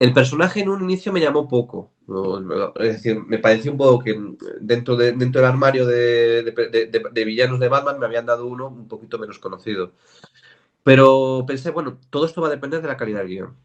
El personaje en un inicio me llamó poco. Es decir, me pareció un poco que dentro del armario de villanos de Batman me habían dado uno un poquito menos conocido. Pero pensé, bueno, todo esto va a depender de la calidad del guión.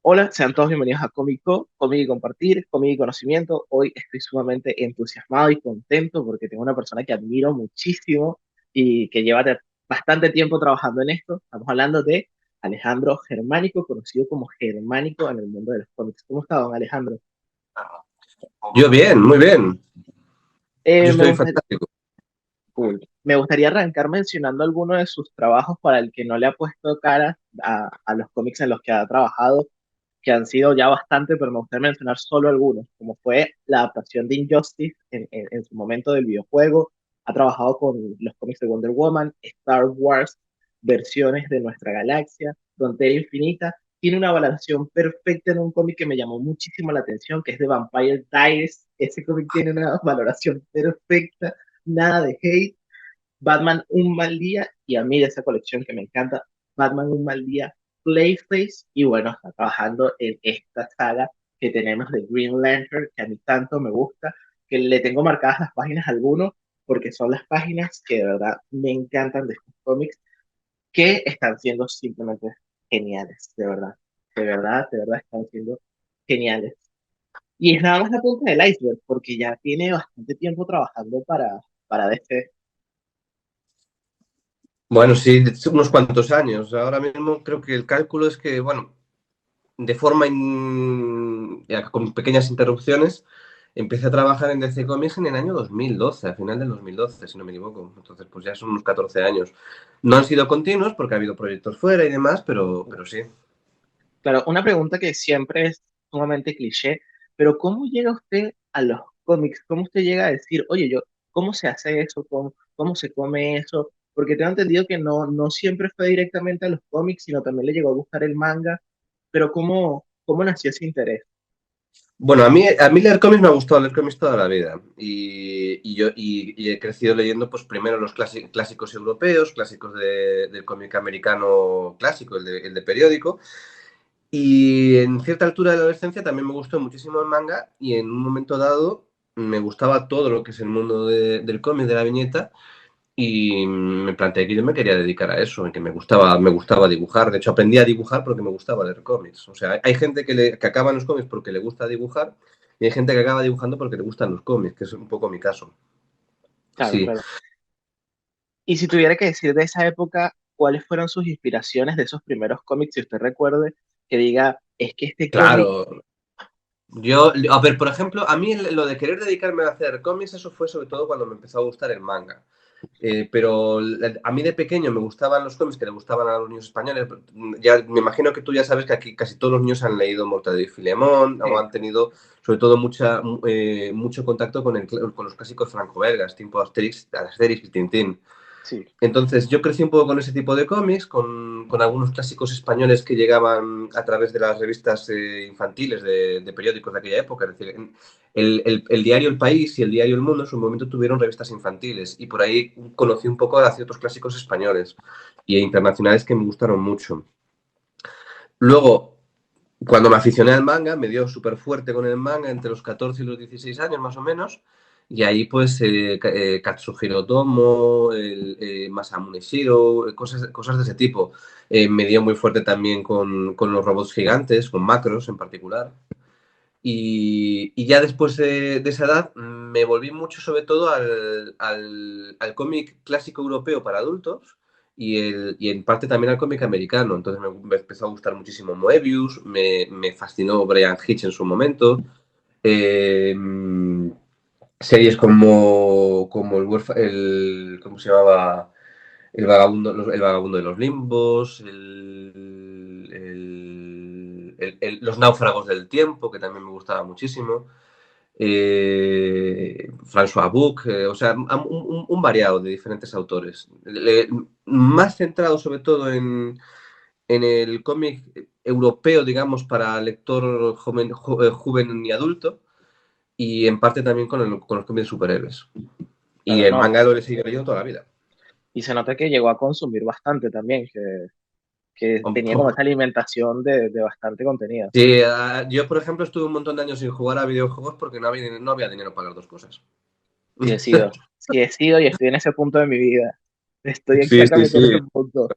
Hola, sean todos bienvenidos a Cómico, Cómic y Compartir, Cómic y Conocimiento. Hoy estoy sumamente entusiasmado y contento porque tengo una persona que admiro muchísimo y que lleva bastante tiempo trabajando en esto. Estamos hablando de Alejandro Germánico, conocido como Germánico en el mundo de los cómics. ¿Cómo está, don Alejandro? Yo bien, muy bien. Yo Me estoy gustaría, fantástico. cool. Me gustaría arrancar mencionando algunos de sus trabajos para el que no le ha puesto cara a los cómics en los que ha trabajado, que han sido ya bastante, pero me gustaría mencionar solo algunos, como fue la adaptación de Injustice en su momento del videojuego. Ha trabajado con los cómics de Wonder Woman, Star Wars, versiones de Nuestra Galaxia, Frontera Infinita. Tiene una valoración perfecta en un cómic que me llamó muchísimo la atención, que es de Vampire Diaries. Ese cómic tiene una valoración perfecta, nada de hate. Batman Un Mal Día, y a mí de esa colección que me encanta, Batman Un Mal Día, Clayface, y bueno, está trabajando en esta saga que tenemos de Green Lantern, que a mí tanto me gusta, que le tengo marcadas las páginas a algunos, porque son las páginas que de verdad me encantan de estos cómics, que están siendo simplemente geniales, de verdad están siendo geniales. Y es nada más la punta del iceberg, porque ya tiene bastante tiempo trabajando para DC. Bueno, sí, unos cuantos años. Ahora mismo creo que el cálculo es que, bueno, de forma ya con pequeñas interrupciones, empecé a trabajar en DC Comics en el año 2012, a final del 2012, si no me equivoco. Entonces, pues ya son unos 14 años. No han sido continuos porque ha habido proyectos fuera y demás, pero sí. Claro, una pregunta que siempre es sumamente cliché, pero ¿cómo llega usted a los cómics? ¿Cómo usted llega a decir, oye, cómo se hace eso? ¿Cómo se come eso? Porque tengo entendido que no siempre fue directamente a los cómics, sino también le llegó a gustar el manga, pero ¿cómo nació ese interés? Bueno, a mí leer cómics me ha gustado leer cómics toda la vida. Y he crecido leyendo, pues primero los clásicos europeos, clásicos del cómic americano clásico, el de periódico. Y en cierta altura de la adolescencia también me gustó muchísimo el manga y en un momento dado me gustaba todo lo que es el mundo del cómic, de la viñeta y me planteé que yo me quería dedicar a eso, y que me gustaba dibujar. De hecho, aprendí a dibujar porque me gustaba leer cómics. O sea, hay gente que acaba en los cómics porque le gusta dibujar y hay gente que acaba dibujando porque le gustan los cómics, que es un poco mi caso. Claro, Sí, claro. Y si tuviera que decir de esa época, ¿cuáles fueron sus inspiraciones de esos primeros cómics, si usted recuerde, que diga, es que este cómic, claro. A ver, por ejemplo, a mí lo de querer dedicarme a hacer cómics, eso fue sobre todo cuando me empezó a gustar el manga. Pero a mí de pequeño me gustaban los cómics que le gustaban a los niños españoles. Ya me imagino que tú ya sabes que aquí casi todos los niños han leído Mortadelo y Filemón o han tenido sobre todo mucho contacto con los clásicos franco-belgas, tipo Asterix y Tintín. sí, Entonces yo crecí un poco con ese tipo de cómics, con algunos clásicos españoles que llegaban a través de las revistas infantiles de periódicos de aquella época. Es decir, el diario El País y el diario El Mundo en su momento tuvieron revistas infantiles y por ahí conocí un poco a ciertos clásicos españoles y internacionales que me gustaron mucho. Luego, cuando me aficioné al manga, me dio súper fuerte con el manga entre los 14 y los 16 años más o menos. Y ahí pues Katsuhiro Tomo, Masamune Shirow, cosas de ese tipo. Me dio muy fuerte también con los robots gigantes, con Macros en particular. Y ya después de esa edad me volví mucho sobre todo al cómic clásico europeo para adultos y en parte también al cómic americano. Entonces me empezó a gustar muchísimo Moebius, me fascinó Brian Hitch en su momento. Eh, Series como ¿cómo se llamaba? El vagabundo de los limbos, los náufragos del tiempo, que también me gustaba muchísimo. François Buc, o sea, un variado de diferentes autores. Más centrado sobre todo en el cómic europeo, digamos, para lector joven y adulto, y en parte también con los cómics de superhéroes. Y Claro, el no. manga lo he seguido leyendo toda la vida. Y se nota que llegó a consumir bastante también, que tenía como esa alimentación de bastante contenido. Sí, yo, por ejemplo, estuve un montón de años sin jugar a videojuegos porque no había dinero para las dos cosas. Sí he sido y estoy en ese punto de mi vida. Estoy Sí, sí, exactamente en ese sí. punto,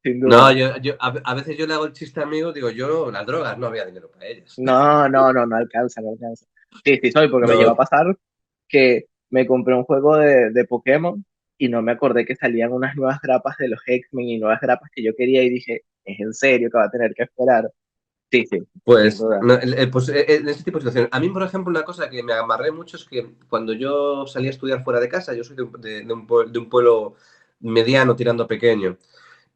sin No, duda. a veces yo le hago el chiste a amigos, digo, yo, las drogas, no había dinero para ellas. No, no, no, no alcanza, no alcanza. Sí, sí soy, porque me llegó No, a pasar que me compré un juego de Pokémon y no me acordé que salían unas nuevas grapas de los X-Men y nuevas grapas que yo quería y dije, ¿es en serio que va a tener que esperar? Sí, sí, sin pues, duda. no, pues en este tipo de situaciones. A mí, por ejemplo, una cosa que me amarré mucho es que cuando yo salí a estudiar fuera de casa, yo soy de un pueblo mediano tirando a pequeño,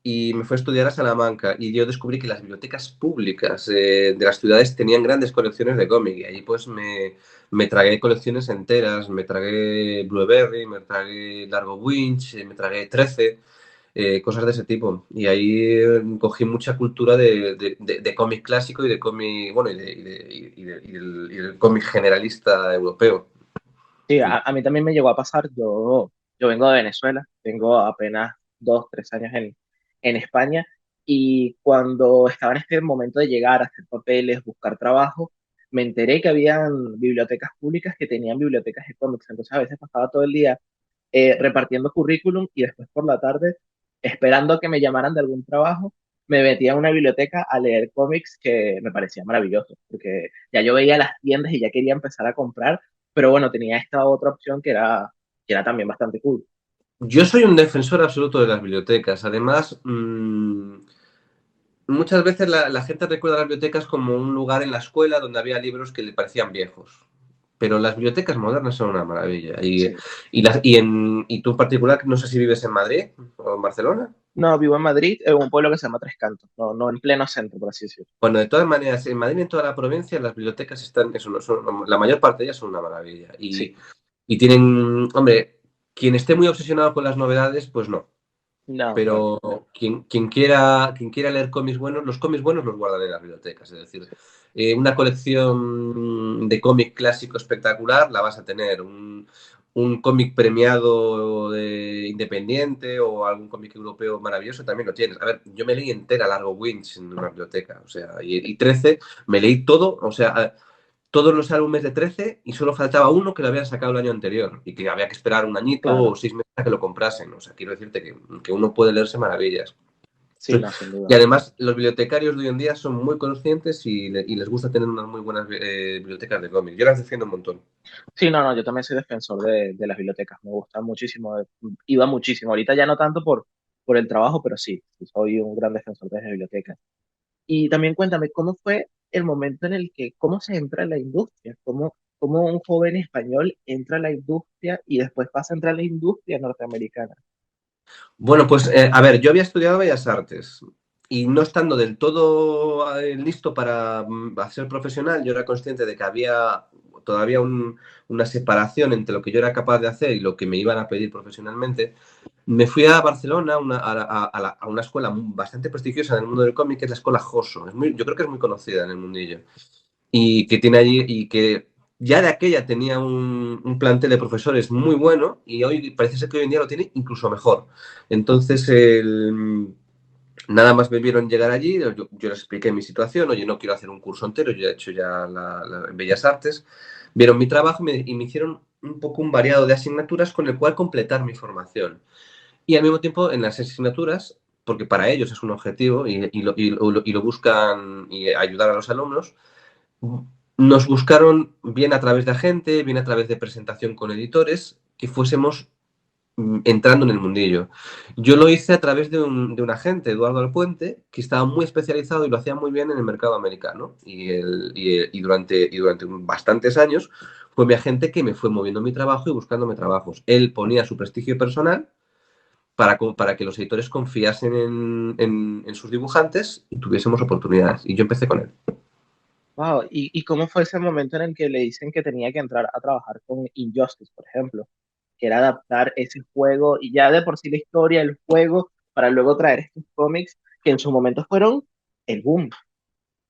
y me fui a estudiar a Salamanca y yo descubrí que las bibliotecas públicas de las ciudades tenían grandes colecciones de cómic y ahí pues me tragué colecciones enteras, me tragué Blueberry, me tragué Largo Winch, me tragué 13, cosas de ese tipo. Y ahí cogí mucha cultura de cómic clásico y de cómic, bueno, y del cómic generalista europeo. Sí, a mí también me llegó a pasar, yo vengo de Venezuela, tengo apenas 2, 3 años en España y cuando estaba en este momento de llegar a hacer papeles, buscar trabajo, me enteré que habían bibliotecas públicas que tenían bibliotecas de cómics, entonces a veces pasaba todo el día repartiendo currículum y después por la tarde, esperando a que me llamaran de algún trabajo, me metía a una biblioteca a leer cómics que me parecía maravilloso, porque ya yo veía las tiendas y ya quería empezar a comprar, pero bueno, tenía esta otra opción que era también bastante cool. Yo soy un defensor absoluto de las bibliotecas. Además, muchas veces la gente recuerda las bibliotecas como un lugar en la escuela donde había libros que le parecían viejos. Pero las bibliotecas modernas son una maravilla. Sí. Y tú en particular, no sé si vives en Madrid o en Barcelona. No, vivo en Madrid, en un pueblo que se llama Tres Cantos, no, no en pleno centro, por así decirlo. Bueno, de todas maneras, en Madrid y en toda la provincia las bibliotecas están, eso, la mayor parte de ellas son una maravilla. Sí, Y tienen, hombre, quien esté muy obsesionado con las novedades, pues no. no, claro. Pero quien quiera leer cómics buenos, los cómics buenos los guardan en las bibliotecas. Es decir, una colección de cómic clásico espectacular la vas a tener. Un cómic premiado de independiente o algún cómic europeo maravilloso también lo tienes. A ver, yo me leí entera Largo Winch en una biblioteca, o sea, y 13, me leí todo, o sea, todos los álbumes de 13 y solo faltaba uno que lo habían sacado el año anterior y que había que esperar un añito o Claro, 6 meses a que lo comprasen. O sea, quiero decirte que uno puede leerse maravillas. sí, no, sin Y duda. además, los bibliotecarios de hoy en día son muy conscientes y les gusta tener unas muy buenas bibliotecas de cómics. Yo las defiendo un montón. Sí, no, no, yo también soy defensor de las bibliotecas, me gusta muchísimo, iba muchísimo, ahorita ya no tanto por el trabajo, pero sí, sí, soy un gran defensor de las bibliotecas. Y también cuéntame, ¿cómo fue el momento en el que, cómo se entra a la industria? ¿Cómo un joven español entra a la industria y después pasa a entrar a la industria norteamericana? Bueno, pues a ver, yo había estudiado Bellas Artes y no estando del todo listo para ser profesional, yo era consciente de que había todavía una separación entre lo que yo era capaz de hacer y lo que me iban a pedir profesionalmente. Me fui a Barcelona a una escuela bastante prestigiosa en el mundo del cómic, que es la escuela Joso. Yo creo que es muy conocida en el mundillo. Y que tiene allí, y que ya de aquella tenía un plantel de profesores muy bueno y hoy parece ser que hoy en día lo tiene incluso mejor. Entonces, nada más me vieron llegar allí, yo les expliqué mi situación, oye, no quiero hacer un curso entero, yo he hecho ya en Bellas Artes, vieron mi trabajo y me hicieron un poco un variado de asignaturas con el cual completar mi formación. Y al mismo tiempo en las asignaturas, porque para ellos es un objetivo y lo buscan y ayudar a los alumnos, nos buscaron bien a través de agente, bien a través de presentación con editores, que fuésemos entrando en el mundillo. Yo lo hice a través de un agente, Eduardo Alpuente, que estaba muy especializado y lo hacía muy bien en el mercado americano. Y durante bastantes años fue mi agente que me fue moviendo mi trabajo y buscándome trabajos. Él ponía su prestigio personal para que los editores confiasen en sus dibujantes y tuviésemos oportunidades. Y yo empecé con él. Wow, ¿y cómo fue ese momento en el que le dicen que tenía que entrar a trabajar con Injustice, por ejemplo? Que era adaptar ese juego y ya de por sí la historia del juego para luego traer estos cómics que en su momento fueron el boom,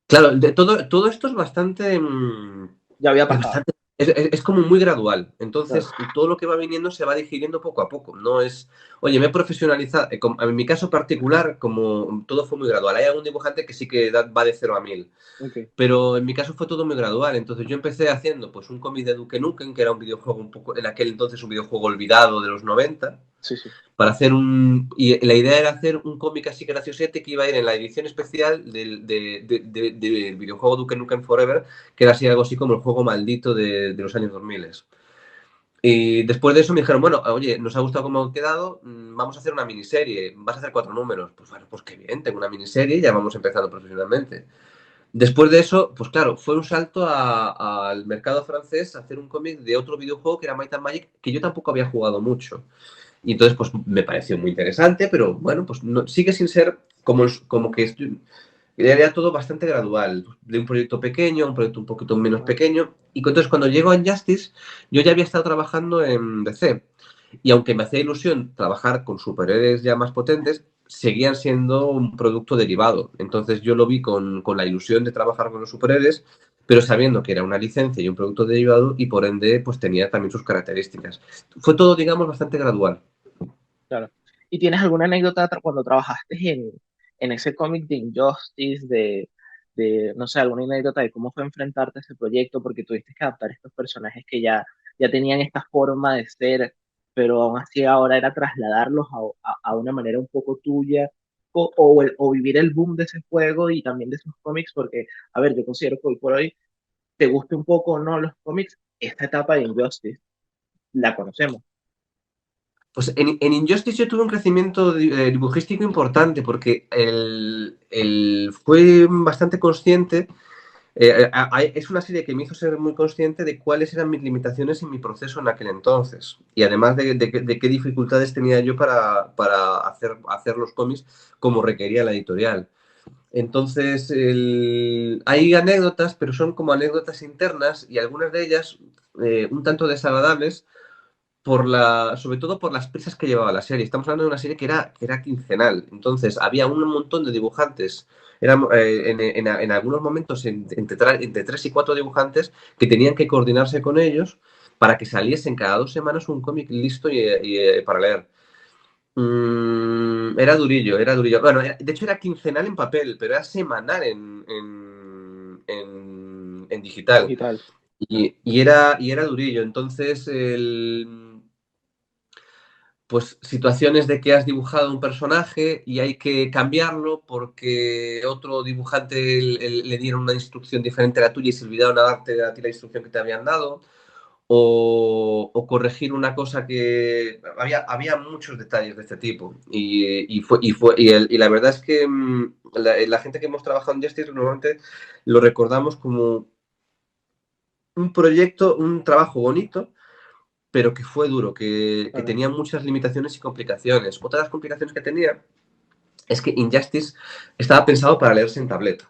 Claro, todo esto es bastante, ya había pasado. Es como muy gradual. Claro, Entonces, todo lo que va viniendo se va digiriendo poco a poco. No es, oye, me he profesionalizado. En mi caso particular, como todo fue muy gradual. Hay algún dibujante que sí que va de 0 a 1000. ok. Pero en mi caso fue todo muy gradual. Entonces yo empecé haciendo pues un cómic de Duke Nukem, que era un videojuego un poco, en aquel entonces un videojuego olvidado de los 90 Sí, sí. para hacer un... Y la idea era hacer un cómic así graciosete que iba a ir en la edición especial del videojuego Duke Nukem Forever, que era así algo así como el juego maldito de los años 2000. Y después de eso me dijeron, bueno, oye, nos ha gustado cómo ha quedado, vamos a hacer una miniserie, vas a hacer 4 números. Pues bueno, pues qué bien, tengo una miniserie y ya vamos empezando profesionalmente. Después de eso, pues claro, fue un salto al mercado francés a hacer un cómic de otro videojuego que era Might and Magic, que yo tampoco había jugado mucho. Y entonces, pues me pareció muy interesante, pero bueno, pues no, sigue sin ser como que era todo bastante gradual, de un proyecto pequeño a un proyecto un poquito menos Claro. pequeño. Y entonces, cuando llego a Injustice, yo ya había estado trabajando en DC. Y aunque me hacía ilusión trabajar con superhéroes ya más potentes, seguían siendo un producto derivado. Entonces yo lo vi con la ilusión de trabajar con los superhéroes, pero sabiendo que era una licencia y un producto derivado y por ende pues tenía también sus características. Fue todo, digamos, bastante gradual. Claro. ¿Y tienes alguna anécdota cuando trabajaste en ese cómic de Injustice, no sé, alguna anécdota de cómo fue enfrentarte a ese proyecto? Porque tuviste que adaptar estos personajes que ya tenían esta forma de ser, pero aún así ahora era trasladarlos a una manera un poco tuya, o vivir el boom de ese juego y también de esos cómics, porque, a ver, yo considero que hoy por hoy, te guste un poco o no los cómics, esta etapa de Injustice la conocemos. Pues en Injustice yo tuve un crecimiento dibujístico importante porque fue bastante consciente. Es una serie que me hizo ser muy consciente de cuáles eran mis limitaciones en mi proceso en aquel entonces. Y además de qué dificultades tenía yo para hacer los cómics como requería la editorial. Entonces, hay anécdotas, pero son como anécdotas internas y algunas de ellas un tanto desagradables sobre todo por las prisas que llevaba la serie. Estamos hablando de una serie que era quincenal. Entonces, había un montón de dibujantes. En algunos momentos entre 3 y 4 dibujantes que tenían que coordinarse con ellos para que saliesen cada 2 semanas un cómic listo para leer. Era durillo, era durillo. Bueno, de hecho era quincenal en papel, pero era semanal en digital. Digital. Y era durillo. Entonces, pues situaciones de que has dibujado un personaje y hay que cambiarlo porque otro dibujante le dieron una instrucción diferente a la tuya y se olvidaron a darte a ti la instrucción que te habían dado, o corregir una cosa que... Había muchos detalles de este tipo y la verdad es que la gente que hemos trabajado en Justice normalmente lo recordamos como un proyecto, un trabajo bonito pero que fue duro, que Claro. tenía muchas limitaciones y complicaciones. Otra de las complicaciones que tenía es que Injustice estaba pensado para leerse en tableta.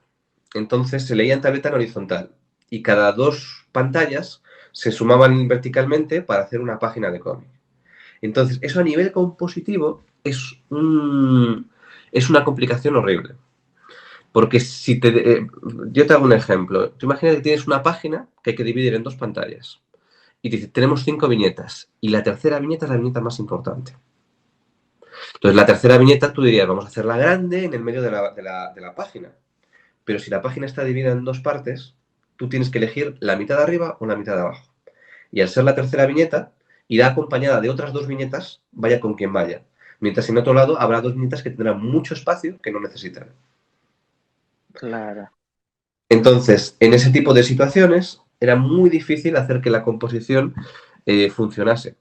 Entonces se leía en tableta en horizontal y cada 2 pantallas se sumaban verticalmente para hacer una página de cómic. Entonces, eso a nivel compositivo es una complicación horrible. Porque si yo te hago un ejemplo. Tú imaginas que tienes una página que hay que dividir en 2 pantallas y dice, tenemos 5 viñetas y la tercera viñeta es la viñeta más importante. Entonces, la tercera viñeta tú dirías, vamos a hacerla grande en el medio de la página. Pero si la página está dividida en 2 partes, tú tienes que elegir la mitad de arriba o la mitad de abajo. Y al ser la tercera viñeta, irá acompañada de otras 2 viñetas, vaya con quien vaya. Mientras en otro lado habrá 2 viñetas que tendrán mucho espacio que no necesitan. Claro. Entonces, en ese tipo de situaciones, era muy difícil hacer que la composición funcionase.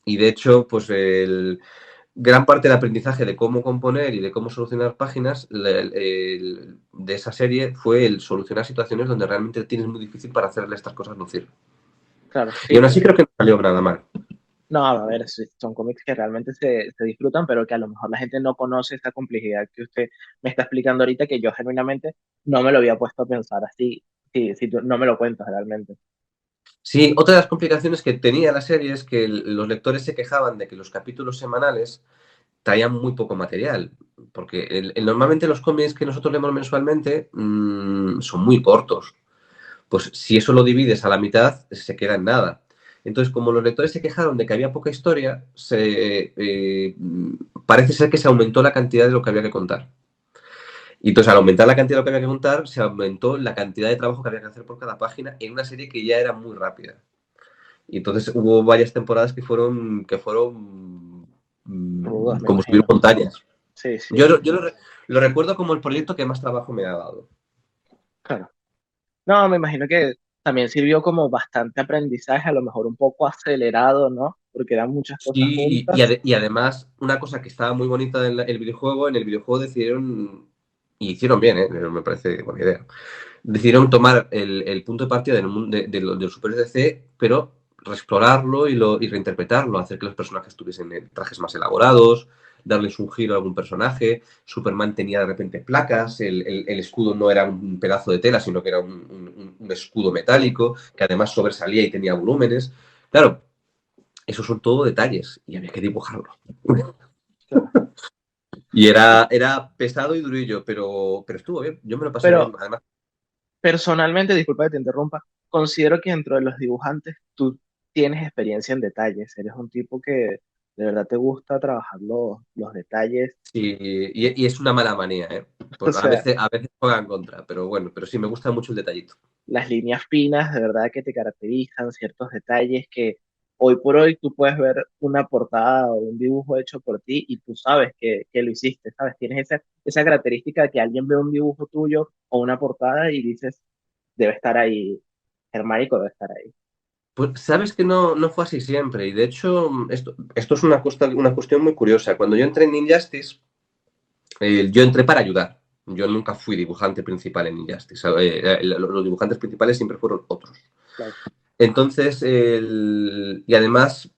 Y de hecho, pues gran parte del aprendizaje de cómo componer y de cómo solucionar páginas de esa serie fue el solucionar situaciones donde realmente tienes muy difícil para hacerle estas cosas lucir. Claro, Y sí, aún así creo que no salió nada mal. no, a ver, sí, son cómics que realmente se disfrutan, pero que a lo mejor la gente no conoce esta complejidad que usted me está explicando ahorita, que yo genuinamente no me lo había puesto a pensar así, si tú no me lo cuentas realmente. Sí, otra de las complicaciones que tenía la serie es que los lectores se quejaban de que los capítulos semanales traían muy poco material, porque normalmente los cómics que nosotros leemos mensualmente son muy cortos. pues si eso lo divides a la mitad, se queda en nada. Entonces, como los lectores se quejaron de que había poca historia, parece ser que se aumentó la cantidad de lo que había que contar. Y entonces, al aumentar la cantidad de lo que había que contar, se aumentó la cantidad de trabajo que había que hacer por cada página en una serie que ya era muy rápida. Y entonces hubo varias temporadas que fueron Me como subir imagino. montañas. Sí, sí, Yo lo recuerdo como el proyecto que más trabajo me ha dado. claro. No, me imagino que también sirvió como bastante aprendizaje, a lo mejor un poco acelerado, ¿no? Porque eran muchas cosas Sí, juntas. y además, una cosa que estaba muy bonita en el videojuego, decidieron, y hicieron bien, me parece buena idea, decidieron tomar el punto de partida de los superhéroes de DC, pero reexplorarlo y reinterpretarlo, hacer que los personajes tuviesen trajes más elaborados, darles un giro a algún personaje. Superman tenía de repente placas, el escudo no era un pedazo de tela, sino que era un escudo metálico, que además sobresalía y tenía volúmenes. Claro, esos son todo detalles y había que dibujarlo. Claro. Y era pesado y durillo, pero estuvo bien. Yo me lo pasé bien. Pero Además, personalmente, disculpa que te interrumpa, considero que dentro de los dibujantes tú tienes experiencia en detalles. Eres un tipo que de verdad te gusta trabajar los detalles. sí, y es una mala manía, ¿eh? O A sea, veces, a veces juega en contra, pero bueno, pero sí, me gusta mucho el detallito. las líneas finas de verdad que te caracterizan, ciertos detalles que hoy por hoy tú puedes ver una portada o un dibujo hecho por ti y tú sabes que lo hiciste, ¿sabes? Tienes esa característica de que alguien ve un dibujo tuyo o una portada y dices, debe estar ahí, Germánico debe estar ahí. Pues sabes que no fue así siempre, y de hecho, esto es una cuestión muy curiosa. Cuando yo entré en Injustice, yo entré para ayudar. Yo nunca fui dibujante principal en Injustice. Los dibujantes principales siempre fueron otros. Claro. Entonces, y además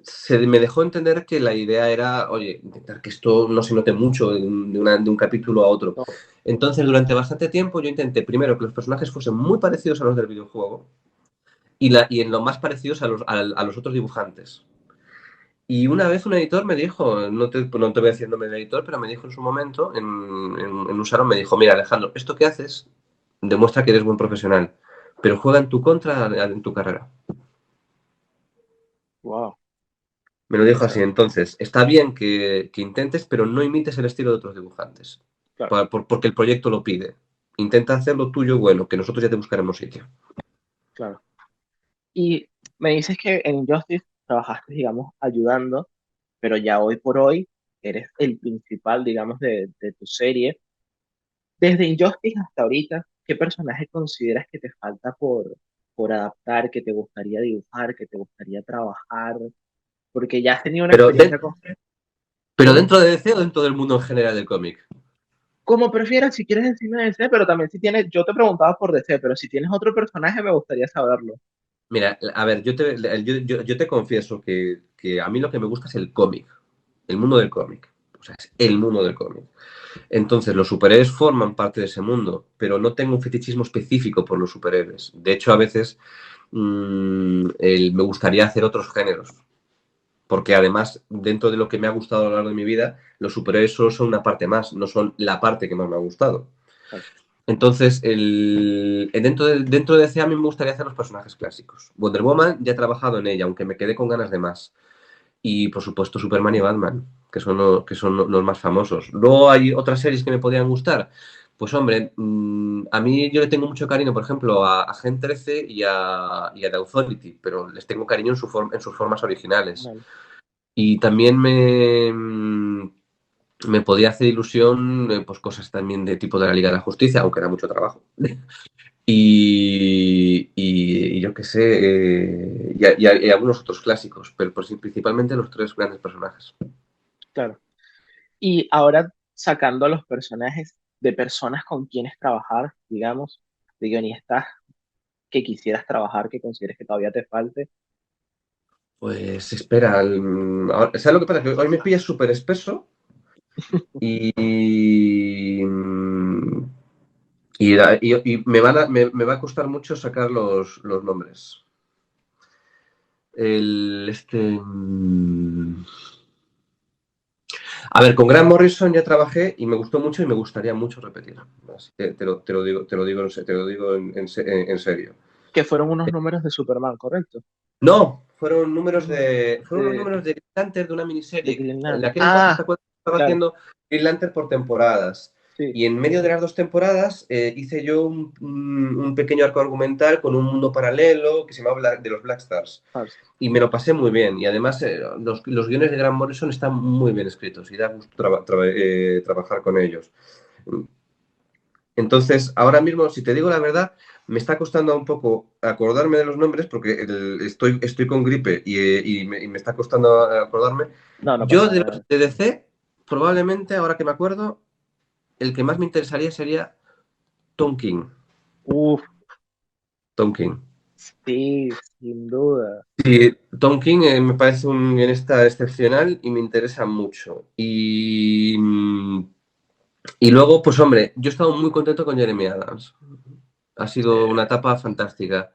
se me dejó entender que la idea era, oye, intentar que esto no se note mucho de un capítulo a otro. No, Entonces, durante bastante tiempo yo intenté primero que los personajes fuesen muy parecidos a los del videojuego y en lo más parecidos a los otros dibujantes. Y una vez un editor me dijo, no te voy a decir el nombre del editor, pero me dijo en su momento, en un salón, me dijo, mira Alejandro, esto que haces demuestra que eres buen profesional, pero juega en tu contra en tu carrera. wow. Me lo O dijo así, sea, entonces, está bien que intentes, pero no imites el estilo de otros dibujantes, claro, porque el proyecto lo pide. Intenta hacer lo tuyo bueno, que nosotros ya te buscaremos sitio. claro. Y me dices que en Injustice trabajaste, digamos, ayudando, pero ya hoy por hoy eres el principal, digamos, de tu serie. Desde Injustice hasta ahorita, ¿qué personaje consideras que te falta por adaptar, que te gustaría dibujar, que te gustaría trabajar? Porque ya has tenido una Pero, experiencia con... pero Dime. dentro de DC o dentro del mundo en general del cómic. Como prefieras, si quieres decirme DC, pero también si tienes, yo te preguntaba por DC, pero si tienes otro personaje me gustaría saberlo. Mira, a ver, yo te confieso que a mí lo que me gusta es el cómic, el mundo del cómic. O sea, es el mundo del cómic. Entonces, los superhéroes forman parte de ese mundo, pero no tengo un fetichismo específico por los superhéroes. De hecho, a veces me gustaría hacer otros géneros, porque además, dentro de lo que me ha gustado a lo largo de mi vida, los superhéroes solo son una parte más, no son la parte que más me ha gustado. Claro, Entonces, dentro de DC a mí me gustaría hacer los personajes clásicos. Wonder Woman ya he trabajado en ella, aunque me quedé con ganas de más. Y por supuesto Superman y Batman, que son los más famosos. Luego hay otras series que me podrían gustar. Pues hombre, a mí yo le tengo mucho cariño, por ejemplo, a Gen 13 y a The Authority, pero les tengo cariño en sus formas originales. vale. Y también me podía hacer ilusión pues cosas también de tipo de la Liga de la Justicia, aunque era mucho trabajo. Y yo qué sé, y algunos otros clásicos, pero pues, sí, principalmente los tres grandes personajes. Claro. Y ahora sacando a los personajes de personas con quienes trabajar, digamos, de guionistas que quisieras trabajar, que consideres que todavía te falte. Pues espera, ¿sabes lo que pasa? Que hoy me pillas súper espeso y, y me va a costar mucho sacar los nombres. El, este, A ver, con Grant Morrison ya trabajé y me gustó mucho y me gustaría mucho repetir. Así que te lo digo en serio. Que fueron unos números de Superman, ¿correcto? No, Ujú. fueron unos números de Green Lantern de una De miniserie. Green En Lantern. aquel entonces, ¿te Ah, acuerdas? Estaba claro, haciendo Green Lantern por temporadas. sí. Y en medio de las dos temporadas hice yo un pequeño arco argumental con un mundo paralelo que se llamaba de los Black Stars. Fausto. Y me lo pasé muy bien. Y además los guiones de Grant Morrison están muy bien escritos y da gusto trabajar con ellos. Entonces, ahora mismo, si te digo la verdad, me está costando un poco acordarme de los nombres porque estoy con gripe y me está costando acordarme. No, no Yo pasa de los nada. de DC, probablemente, ahora que me acuerdo, el que más me interesaría sería Tom King. Uf, Tom King. sí, sin duda. Sí, Tom King me parece un guionista excepcional y me interesa mucho. Y luego, pues hombre, yo he estado muy contento con Jeremy Adams. Ha Sí. sido una etapa fantástica.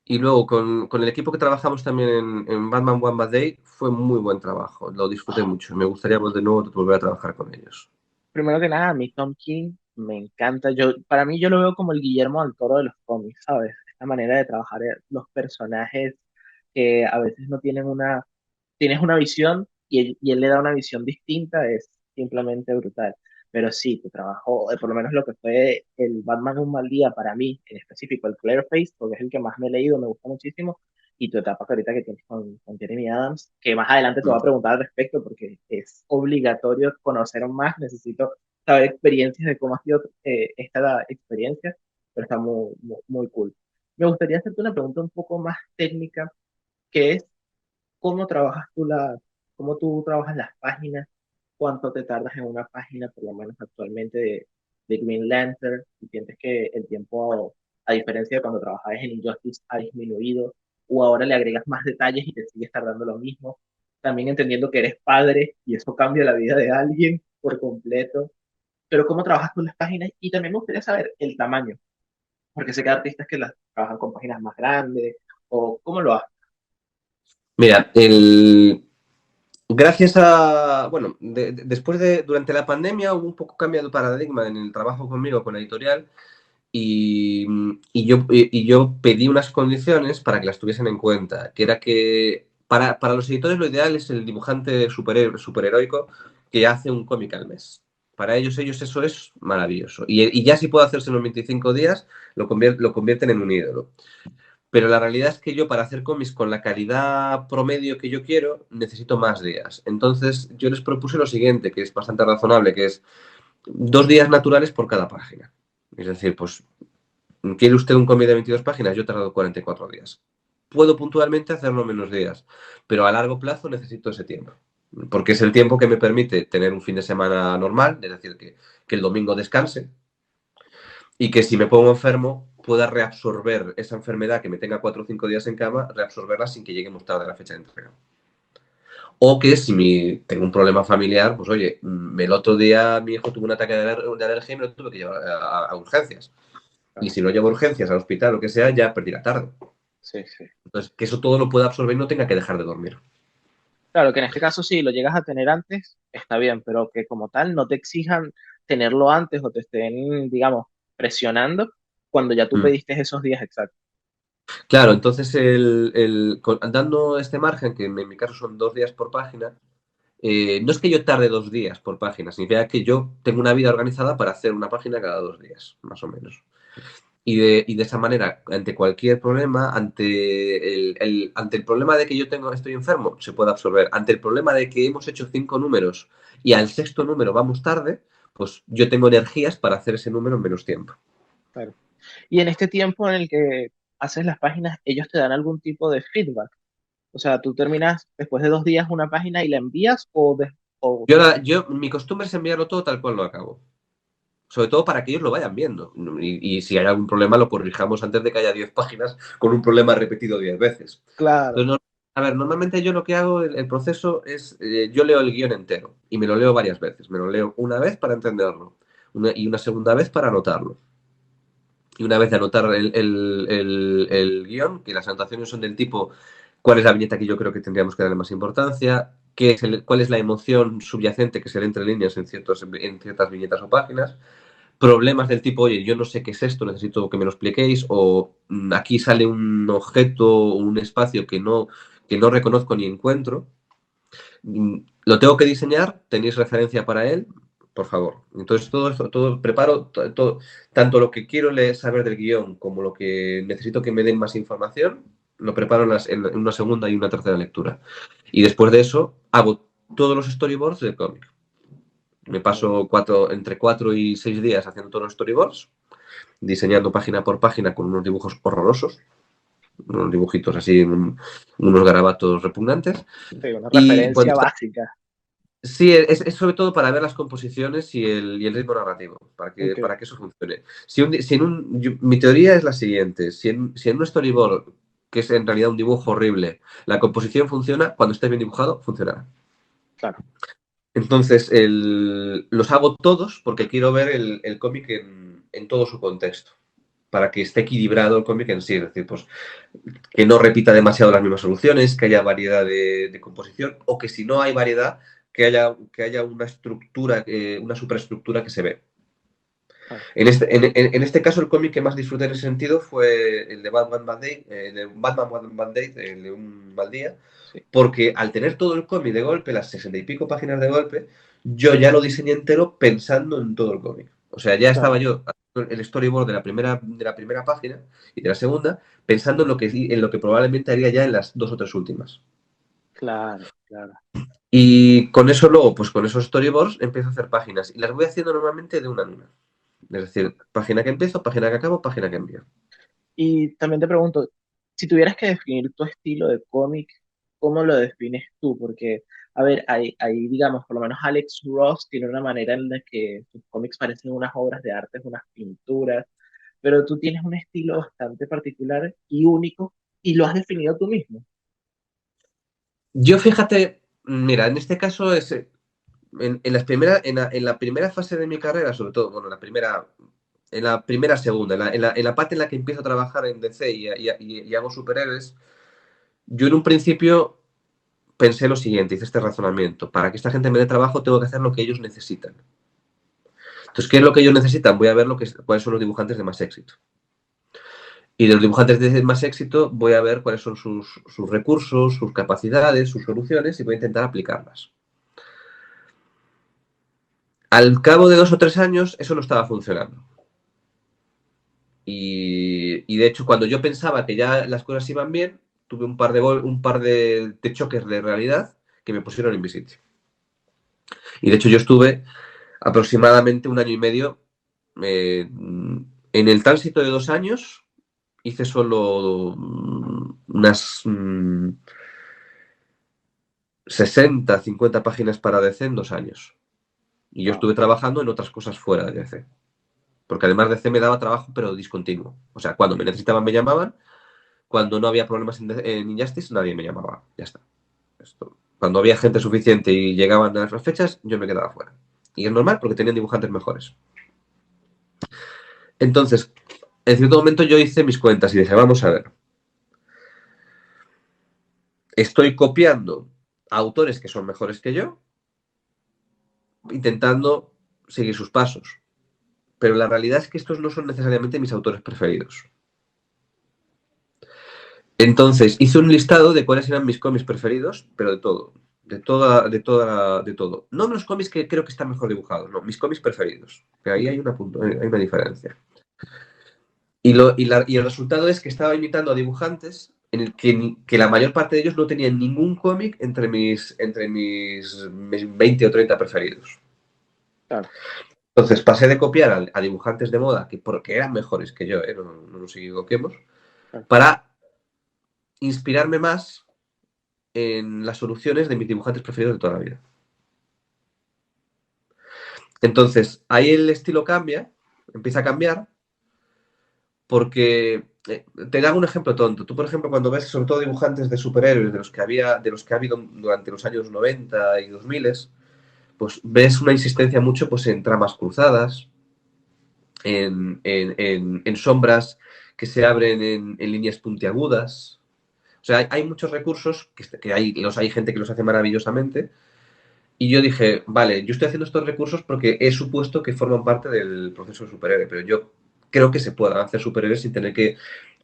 Y luego con el equipo que trabajamos también en Batman One Bad Day fue muy buen trabajo, lo disfruté mucho. Me gustaría pues, de nuevo volver a trabajar con ellos. Primero que nada, a mí Tom King me encanta. Para mí yo lo veo como el Guillermo del Toro de los cómics, ¿sabes? Esta manera de trabajar los personajes que a veces no tienen tienes una visión y él le da una visión distinta, es simplemente brutal. Pero sí, tu trabajo, por lo menos lo que fue el Batman Un Mal Día para mí, en específico el Clearface, porque es el que más me he leído, me gusta muchísimo, y tu etapa que ahorita que tienes con Jeremy Adams, que más adelante te voy a preguntar al respecto porque es obligatorio conocer más, necesito saber experiencias de cómo ha sido esta experiencia, pero está muy cool. Me gustaría hacerte una pregunta un poco más técnica, que es ¿cómo cómo tú trabajas las páginas? ¿Cuánto te tardas en una página, por lo menos actualmente, de Green Lantern? Si sientes que el tiempo, a diferencia de cuando trabajabas en Injustice, ha disminuido, o ahora le agregas más detalles y te sigues tardando lo mismo. También entendiendo que eres padre y eso cambia la vida de alguien por completo. Pero ¿cómo trabajas tú las páginas? Y también me gustaría saber el tamaño, porque sé que hay artistas que las trabajan con páginas más grandes, o cómo lo haces. Mira, gracias a, bueno, después durante la pandemia hubo un poco cambio de paradigma en el trabajo conmigo, con la editorial, y yo pedí unas condiciones para que las tuviesen en cuenta, que era que para los editores lo ideal es el dibujante superheroico que hace un cómic al mes. Para ellos eso es maravilloso. Y ya si puede hacerse en los 25 días, lo convierten en un ídolo. Pero la realidad es que yo para hacer cómics con la calidad promedio que yo quiero, necesito más días. Entonces yo les propuse lo siguiente, que es bastante razonable, que es 2 días naturales por cada página. Es decir, pues, ¿quiere usted un cómic de 22 páginas? Yo he tardado 44 días. Puedo puntualmente hacerlo menos días, pero a largo plazo necesito ese tiempo. Porque es el tiempo que me permite tener un fin de semana normal, es decir, que el domingo descanse, y que si me pongo enfermo pueda reabsorber esa enfermedad que me tenga 4 o 5 días en cama, reabsorberla sin que lleguemos tarde a la fecha de entrega. O que si tengo un problema familiar, pues oye, el otro día mi hijo tuvo un ataque de alergia y me lo tuve que llevar a urgencias. Y si lo llevo a urgencias, al hospital, o lo que sea, ya perdí la tarde. Sí, sí. Entonces, que eso todo lo pueda absorber y no tenga que dejar de dormir. Claro que en este caso sí, lo llegas a tener antes, está bien, pero que como tal no te exijan tenerlo antes o te estén, digamos, presionando cuando ya tú Mm. pediste esos días exactos. Claro, entonces dando este margen, que en mi caso son 2 días por página, no es que yo tarde 2 días por página, significa que yo tengo una vida organizada para hacer una página cada 2 días, más o menos. Y de esa manera, ante cualquier problema, ante el problema de que estoy enfermo, se puede absorber. Ante el problema de que hemos hecho 5 números y al sexto número vamos tarde, pues yo tengo energías para hacer ese número en menos tiempo. Claro. Y en este tiempo en el que haces las páginas, ellos te dan algún tipo de feedback. O sea, tú terminas después de 2 días una página y la envías o Mi costumbre es enviarlo todo tal cual lo acabo. Sobre todo para que ellos lo vayan viendo. Y si hay algún problema, lo corrijamos antes de que haya 10 páginas con un problema repetido 10 veces. claro, Entonces, a ver, normalmente yo lo que hago, el proceso es, yo leo el guión entero y me lo leo varias veces. Me lo leo una vez para entenderlo y una segunda vez para anotarlo. Y una vez de anotar el guión, que las anotaciones son del tipo cuál es la viñeta que yo creo que tendríamos que darle más importancia, cuál es la emoción subyacente que se lee entre líneas en ciertas viñetas o páginas, problemas del tipo, oye, yo no sé qué es esto, necesito que me lo expliquéis, o aquí sale un objeto o un espacio que no reconozco ni encuentro. Lo tengo que diseñar, tenéis referencia para él, por favor. Entonces, todo esto, todo preparo, tanto lo que quiero saber del guión como lo que necesito que me den más información, lo preparo en una segunda y una tercera lectura. Y después de eso, hago todos los storyboards del cómic. Me paso entre 4 y 6 días haciendo todos los storyboards, diseñando página por página con unos dibujos horrorosos, unos dibujitos así, unos garabatos repugnantes. Sí, una Y cuando referencia básica. Sí, es sobre todo para ver las composiciones y el ritmo narrativo, Ok, para que eso funcione. Mi teoría es la siguiente, si en un storyboard, que es en realidad un dibujo horrible, la composición funciona, cuando esté bien dibujado, funcionará. claro, Entonces, los hago todos porque quiero ver el cómic en todo su contexto, para que esté equilibrado el cómic en sí, es decir, pues que no repita demasiado las mismas soluciones, que haya variedad de composición, o que si no hay variedad, que haya una estructura, una superestructura que se ve. claro. En este caso, el cómic que más disfruté en ese sentido fue el de Batman Bad Day, de Batman Bad Day, el de un mal día, Sí, porque al tener todo el cómic de golpe, las 60 y pico páginas de golpe, yo ya lo diseñé entero pensando en todo el cómic. O sea, ya estaba claro, yo haciendo el storyboard de la primera página y de la segunda, pensando en lo que probablemente haría ya en las dos o tres últimas. claro, claro. Y con eso luego, pues con esos storyboards empiezo a hacer páginas. Y las voy haciendo normalmente de una en una. Es decir, página que empiezo, página que acabo, página que envío. Y también te pregunto, si tuvieras que definir tu estilo de cómic, ¿cómo lo defines tú? Porque, a ver, digamos, por lo menos Alex Ross tiene una manera en la que sus cómics parecen unas obras de arte, unas pinturas, pero tú tienes un estilo bastante particular y único y lo has definido tú mismo. Yo fíjate, mira, en este caso es en la primera fase de mi carrera, sobre todo, bueno, en la primera segunda, en la parte en la que empiezo a trabajar en DC y hago superhéroes, yo en un principio pensé lo siguiente, hice este razonamiento, para que esta gente me dé trabajo tengo que hacer lo que ellos necesitan. Entonces, ¿qué es lo que ellos necesitan? Voy a ver cuáles son los dibujantes de más éxito. Y de los dibujantes de más éxito voy a ver cuáles son sus recursos, sus capacidades, sus soluciones y voy a intentar aplicarlas. Al cabo de 2 o 3 años eso no estaba funcionando. Y de hecho, cuando yo pensaba que ya las cosas iban bien, tuve un par de choques de realidad que me pusieron en mi sitio. Y de hecho, yo estuve aproximadamente 1 año y medio en el tránsito de 2 años. Hice solo unas 60, 50 páginas para DC en 2 años. Y yo Wow, estuve trabajando en otras cosas fuera de DC. Porque además DC me daba trabajo, pero discontinuo. O sea, cuando me necesitaban me llamaban. Cuando no había problemas en Injustice, nadie me llamaba. Ya está. Cuando había gente suficiente y llegaban a las fechas, yo me quedaba fuera. Y es normal porque tenían dibujantes mejores. Entonces, en cierto momento yo hice mis cuentas y dije, vamos a ver. Estoy copiando a autores que son mejores que yo, intentando seguir sus pasos. Pero la realidad es que estos no son necesariamente mis autores preferidos. Entonces hice un listado de cuáles eran mis cómics preferidos, pero de todo. De todo. No los cómics que creo que están mejor dibujados, no, mis cómics preferidos. Que ahí ok, hay una diferencia. Y el resultado es que estaba imitando a dibujantes en el que la mayor parte de ellos no tenían ningún cómic mis 20 o 30 preferidos. claro, Entonces pasé de copiar a dibujantes de moda, porque eran mejores que yo, no nos equivoquemos, claro. para inspirarme más en las soluciones de mis dibujantes preferidos de toda la vida. Entonces, ahí el estilo cambia, empieza a cambiar, porque te da un ejemplo tonto. Tú, por ejemplo, cuando ves sobre todo dibujantes de superhéroes, de los que ha habido durante los años 90 y 2000, pues ves una insistencia mucho pues, en tramas cruzadas, en sombras que se abren en líneas puntiagudas, O sea, hay muchos recursos que hay gente que los hace maravillosamente. Y yo dije, vale, yo estoy haciendo estos recursos porque he supuesto que forman parte del proceso de superhéroe, pero yo creo que se puedan hacer superhéroes sin tener que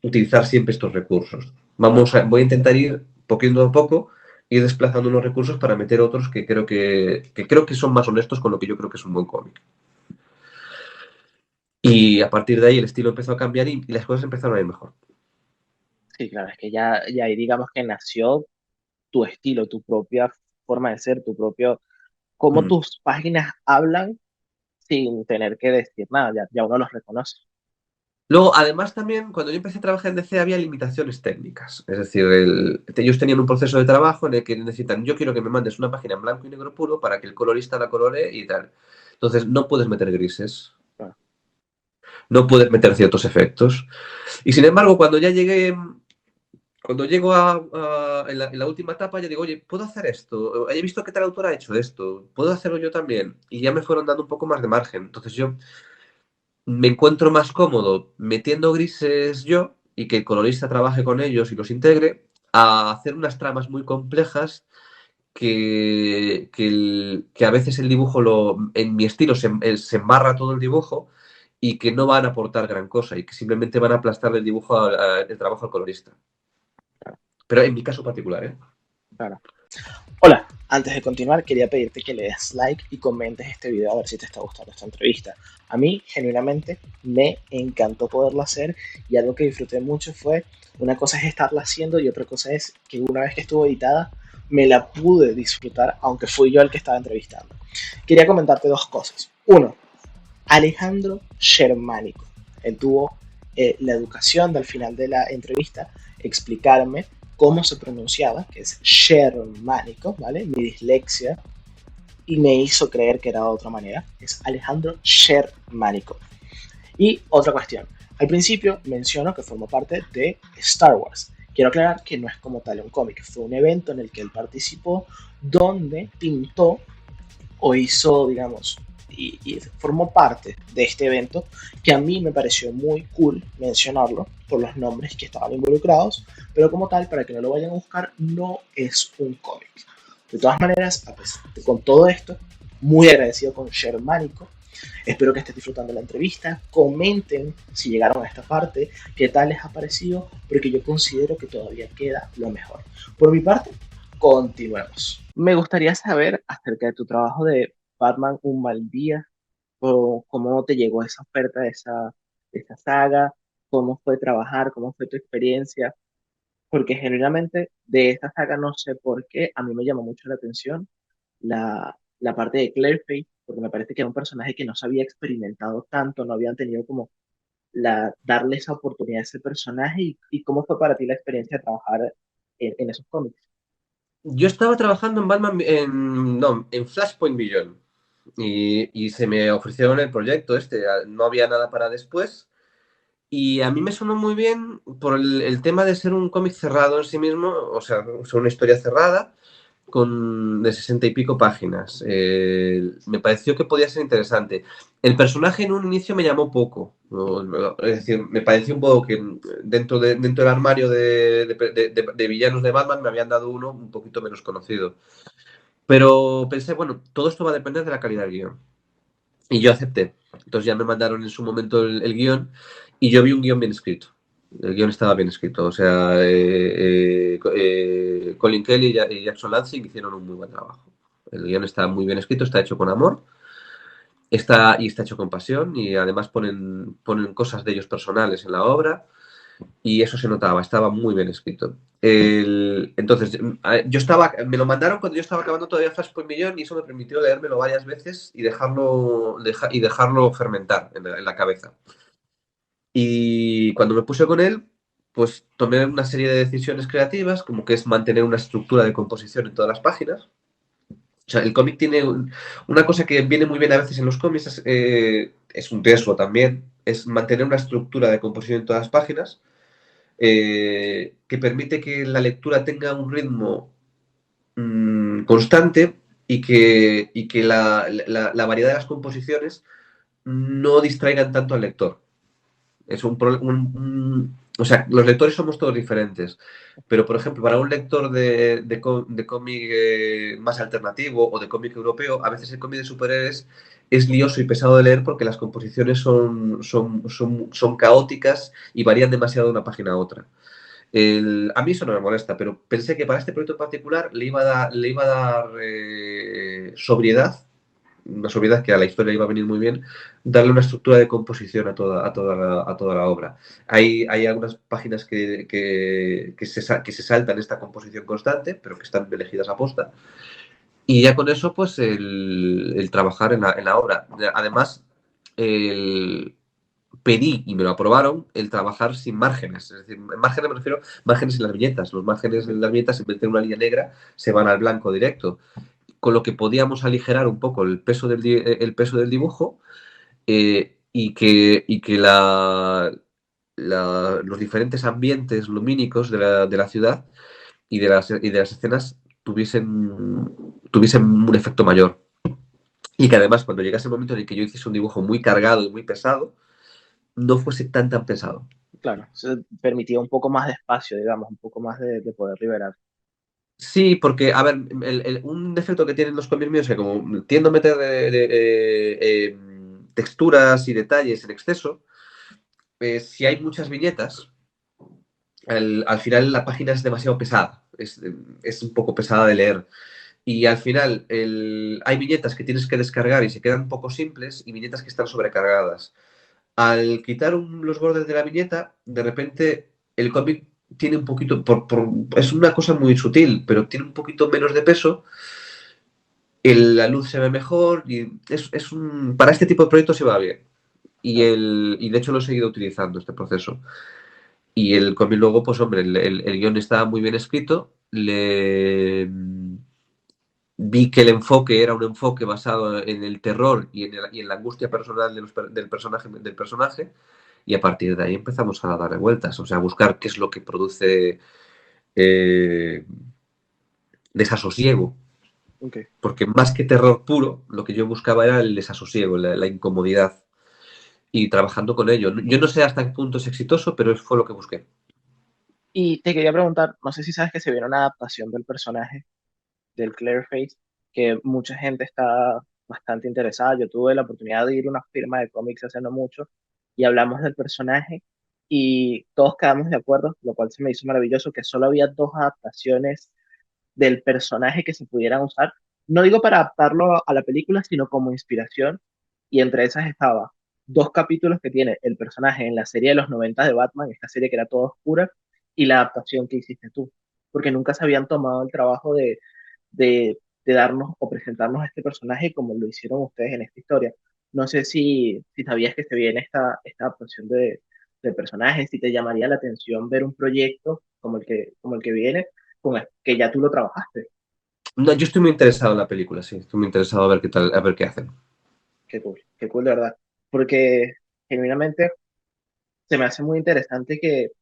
utilizar siempre estos recursos. Voy a intentar ir poquito a poco, ir desplazando unos recursos para meter otros que creo que son más honestos con lo que yo creo que es un buen cómic. Y a partir de ahí el estilo empezó a cambiar y las cosas empezaron a ir mejor. Sí, claro, es que ya ahí digamos que nació tu estilo, tu propia forma de ser, tu propio, cómo Mm. tus páginas hablan sin tener que decir nada, ya uno los reconoce. Luego, además también, cuando yo empecé a trabajar en DC había limitaciones técnicas. Es decir, ellos tenían un proceso de trabajo en el que necesitan, yo quiero que me mandes una página en blanco y negro puro para que el colorista la colore y tal. Entonces, no puedes meter grises, Bueno, no puedes meter ciertos efectos. Y sin embargo, cuando llego en la última etapa, ya digo, oye, ¿puedo hacer esto? He visto que tal autor ha hecho esto, ¿puedo hacerlo yo también? Y ya me fueron dando un poco más de margen. Entonces yo me encuentro más cómodo metiendo grises yo y que el colorista trabaje con ellos y los integre, a hacer unas tramas muy complejas que a veces el dibujo, en mi estilo, se embarra todo el dibujo y que no van a aportar gran cosa y que simplemente van a aplastar el dibujo, el trabajo al colorista. Pero en mi caso particular, ¿eh? claro. Hola, antes de continuar quería pedirte que le des like y comentes este video a ver si te está gustando esta entrevista. A mí, genuinamente, me encantó poderlo hacer y algo que disfruté mucho fue, una cosa es estarla haciendo y otra cosa es que una vez que estuvo editada, me la pude disfrutar, aunque fui yo el que estaba entrevistando. Quería comentarte dos cosas. Uno, Alejandro Germánico. Él tuvo la educación de al final de la entrevista explicarme cómo se pronunciaba, que es germánico, ¿vale? Mi dislexia, y me hizo creer que era de otra manera. Es Alejandro Germánico. Y otra cuestión. Al principio menciono que formó parte de Star Wars. Quiero aclarar que no es como tal un cómic, fue un evento en el que él participó donde pintó o hizo, digamos, y formó parte de este evento que a mí me pareció muy cool mencionarlo por los nombres que estaban involucrados, pero como tal, para que no lo vayan a buscar, no es un cómic. De todas maneras, con todo esto, muy agradecido con Germánico. Espero que estés disfrutando la entrevista. Comenten si llegaron a esta parte, qué tal les ha parecido, porque yo considero que todavía queda lo mejor. Por mi parte, continuemos. Me gustaría saber acerca de tu trabajo de Batman Un Mal Día, o cómo te llegó esa oferta de esa saga, cómo fue trabajar, cómo fue tu experiencia, porque genuinamente de esta saga no sé por qué, a mí me llamó mucho la atención la parte de Clairfake, porque me parece que era un personaje que no se había experimentado tanto, no habían tenido como darle esa oportunidad a ese personaje y cómo fue para ti la experiencia de trabajar en esos cómics. Yo estaba trabajando en Batman, no, en Flashpoint Beyond. Y se me ofrecieron el proyecto este. No había nada para después. Y a mí me sonó muy bien por el tema de ser un cómic cerrado en sí mismo, o sea, ser una historia cerrada de 60 y pico páginas. Me pareció que podía ser interesante. El personaje en un inicio me llamó poco, es decir, me pareció un poco que dentro del armario de villanos de Batman me habían dado uno un poquito menos conocido. Pero pensé, bueno, todo esto va a depender de la calidad del guión. Y yo acepté. Entonces ya me mandaron en su momento el guión y yo vi un guión bien escrito. El guión estaba bien escrito. O sea, Colin Kelly y Jackson Lansing hicieron un muy buen trabajo. El guión está muy bien escrito, está hecho con amor, está hecho con pasión y además ponen cosas de ellos personales en la obra y eso se notaba, estaba muy bien escrito. Entonces, me lo mandaron cuando yo estaba acabando todavía Flash por Millón y eso me permitió leérmelo varias veces y dejarlo fermentar en la cabeza. Y cuando me puse con él, pues tomé una serie de decisiones creativas, como que es mantener una estructura de composición en todas las páginas. O sea, el cómic tiene una cosa que viene muy bien a veces en los cómics, es un riesgo también, es mantener una estructura de composición en todas las páginas que permite que la lectura tenga un ritmo constante y que la variedad de las composiciones no distraigan tanto al lector. Es O sea, los lectores somos todos diferentes, pero por ejemplo, para un lector de cómic más alternativo o de cómic europeo, a veces el cómic de superhéroes es lioso y pesado de leer porque las composiciones son caóticas y varían demasiado de una página a otra. A mí eso no me molesta, pero pensé que para este proyecto en particular le iba a dar sobriedad, una sobriedad que a la historia iba a venir muy bien, darle una estructura de composición a toda la obra. Hay algunas páginas que se saltan esta composición constante, pero que están elegidas a posta. Y ya con eso, pues el trabajar en la obra. Además, el, pedí y me lo aprobaron el trabajar sin márgenes. Es decir, en márgenes me refiero márgenes en las viñetas. Los márgenes en las viñetas, en vez de una línea negra, se van al blanco directo. Con lo que podíamos aligerar un poco el peso del dibujo y que los diferentes ambientes lumínicos de la ciudad y de las escenas tuviesen un efecto mayor. Y que además, cuando llegase el momento en el que yo hiciese un dibujo muy cargado y muy pesado, no fuese tan pesado. Claro, se permitía un poco más de espacio, digamos, un poco más de poder liberar. Sí, porque, a ver, un defecto que tienen los cómics míos es que como tiendo a meter texturas y detalles en exceso, si hay muchas viñetas, al final la página es demasiado pesada, es un poco pesada de leer. Y al final hay viñetas que tienes que descargar y se quedan un poco simples y viñetas que están sobrecargadas. Al quitar los bordes de la viñeta, de repente el cómic tiene un poquito, es una cosa muy sutil, pero tiene un poquito menos de peso, la luz se ve mejor y para este tipo de proyectos se va bien. Claro. Y de hecho lo he seguido utilizando este proceso. Y el cómic luego, pues hombre, el guión estaba muy bien escrito, vi que el enfoque era un enfoque basado en el terror y en la angustia personal del personaje, y a partir de ahí empezamos a dar vueltas, o sea, a buscar qué es lo que produce eh, desasosiego, Ok. porque más que terror puro, lo que yo buscaba era el desasosiego, la incomodidad, y trabajando con ello. Yo no sé hasta qué punto es exitoso, pero fue lo que busqué. Y te quería preguntar, no sé si sabes que se viene una adaptación del personaje del Clearface, que mucha gente está bastante interesada. Yo tuve la oportunidad de ir a una firma de cómics hace no mucho y hablamos del personaje y todos quedamos de acuerdo, lo cual se me hizo maravilloso, que solo había dos adaptaciones del personaje que se pudieran usar. No digo para adaptarlo a la película, sino como inspiración. Y entre esas estaba dos capítulos que tiene el personaje en la serie de los 90 de Batman, esta serie que era toda oscura, y la adaptación que hiciste tú. Porque nunca se habían tomado el trabajo de darnos o presentarnos a este personaje como lo hicieron ustedes en esta historia. No sé si sabías que se viene esta adaptación de personajes, si te llamaría la atención ver un proyecto como el que viene, que ya tú lo trabajaste. No, yo estoy muy interesado en la película, sí, estoy muy interesado a ver qué tal, a ver qué hacen. Qué cool de verdad. Porque genuinamente se me hace muy interesante que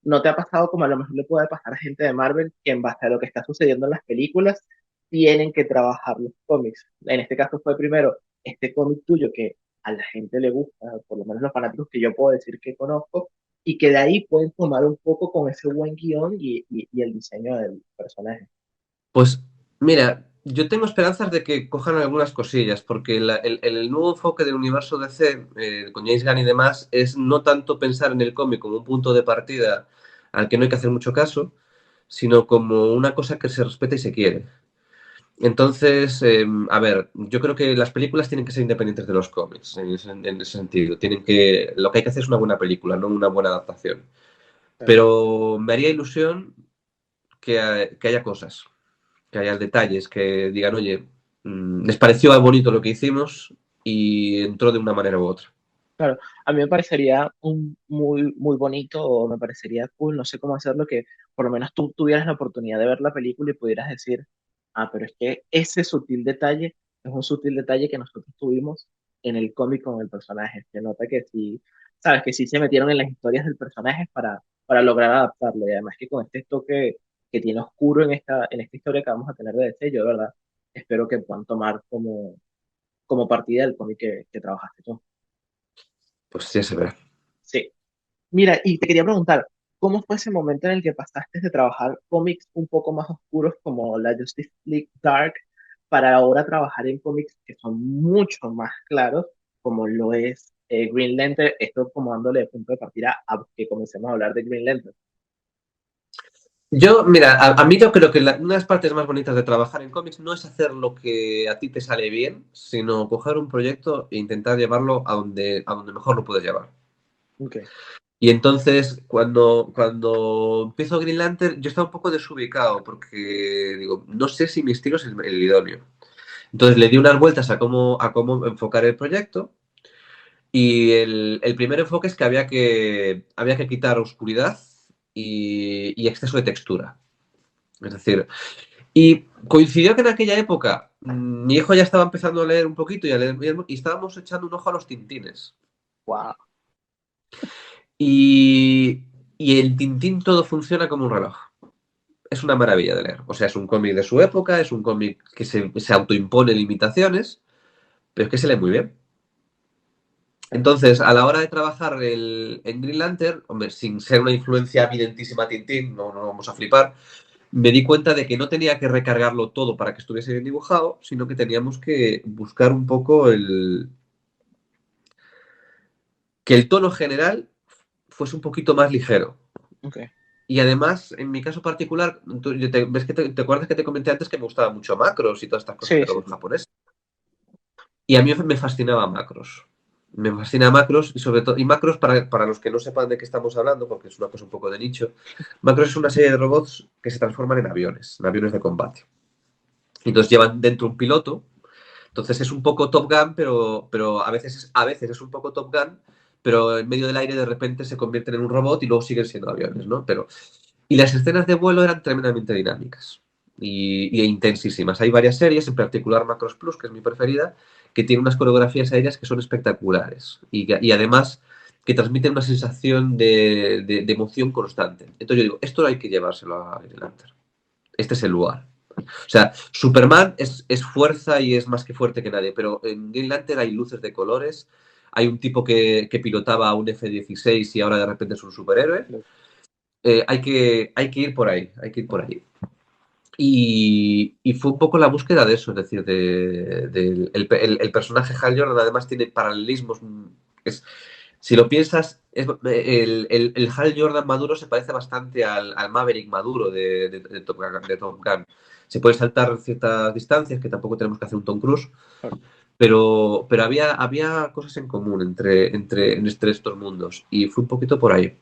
no te ha pasado como a lo mejor le puede pasar a gente de Marvel, que en base a lo que está sucediendo en las películas, tienen que trabajar los cómics. En este caso fue primero este cómic tuyo que a la gente le gusta, por lo menos los fanáticos que yo puedo decir que conozco, y que de ahí pueden tomar un poco con ese buen guión y el diseño del personaje. Pues mira, yo tengo esperanzas de que cojan algunas cosillas, porque el nuevo enfoque del universo DC, con James Gunn y demás, es no tanto pensar en el cómic como un punto de partida al que no hay que hacer mucho caso, sino como una cosa que se respeta y se quiere. Entonces, a ver, yo creo que las películas tienen que ser independientes de los cómics, en ese sentido. Lo que hay que hacer es una buena película, no una buena adaptación. Pero me haría ilusión que haya cosas, que haya detalles, que digan, oye, les pareció bonito lo que hicimos y entró de una manera u otra. Claro, a mí me parecería muy bonito o me parecería cool, no sé cómo hacerlo, que por lo menos tú tuvieras la oportunidad de ver la película y pudieras decir, ah, pero es que ese sutil detalle es un sutil detalle que nosotros tuvimos en el cómic con el personaje. Se nota que sí, sabes, que sí se metieron en las historias del personaje para lograr adaptarlo. Y además que con este toque que tiene oscuro en esta historia que vamos a tener de DC, yo de verdad espero que puedan tomar como partida el cómic que trabajaste tú. Pues ya se verá. Sí. Mira, y te quería preguntar, ¿cómo fue ese momento en el que pasaste de trabajar cómics un poco más oscuros como la Justice League Dark para ahora trabajar en cómics que son mucho más claros, como lo es Green Lantern? Esto como dándole punto de partida a que comencemos a hablar de Green Lantern. Yo, mira, a mí yo creo que una de las partes más bonitas de trabajar en cómics no es hacer lo que a ti te sale bien, sino coger un proyecto e intentar llevarlo a donde mejor lo puedes llevar. Ok, Y entonces, cuando empiezo Green Lantern, yo estaba un poco desubicado porque digo, no sé si mi estilo es el idóneo. Entonces le di unas vueltas a cómo enfocar el proyecto y el primer enfoque es que había que quitar oscuridad y exceso de textura. Es decir, y coincidió que en aquella época mi hijo ya estaba empezando a leer un poquito y a leer bien, y estábamos echando un ojo a los Tintines. wow, Y, y el Tintín todo funciona como un reloj. Es una maravilla de leer. O sea, es un cómic de su época, es un cómic que se autoimpone limitaciones, pero es que se lee muy bien. Entonces, a la hora de trabajar en Green Lantern, hombre, sin ser una influencia evidentísima a Tintín, no vamos a flipar, me di cuenta de que no tenía que recargarlo todo para que estuviese bien dibujado, sino que teníamos que buscar un poco que el tono general fuese un poquito más ligero. ok. Y además, en mi caso particular, ves que te acuerdas que te comenté antes que me gustaba mucho Macros y todas estas cosas Sí, de sí, los sí. japoneses. Y a mí me fascinaba Macros. Me fascina Macros y sobre todo, y Macros para los que no sepan de qué estamos hablando, porque es una cosa un poco de nicho, Macros es una serie de robots que se transforman en aviones de combate. Entonces llevan dentro un piloto. Entonces es un poco Top Gun, pero a veces es un poco Top Gun, pero en medio del aire de repente se convierten en un robot y luego siguen siendo aviones, ¿no? Y las escenas de vuelo eran tremendamente dinámicas y intensísimas. Hay varias series, en particular Macros Plus, que es mi preferida, que tiene unas coreografías aéreas que son espectaculares y además que transmiten una sensación de emoción constante. Entonces yo digo, esto hay que llevárselo a Green Lantern. Este es el lugar. O sea, Superman es fuerza y es más que fuerte que nadie, pero en Green Lantern hay luces de colores, hay un tipo que pilotaba un F-16 y ahora de repente es un superhéroe. Hay que ir por ahí, hay que ir por ahí. Y fue un poco la búsqueda de eso, es decir, el personaje Hal Jordan además tiene paralelismos. Es, si lo piensas, el Hal Jordan maduro se parece bastante al Maverick maduro de Top Gun, de Top Gun. Se puede saltar ciertas distancias, que tampoco tenemos que hacer un Tom Cruise, pero había cosas en común entre estos mundos y fue un poquito por ahí.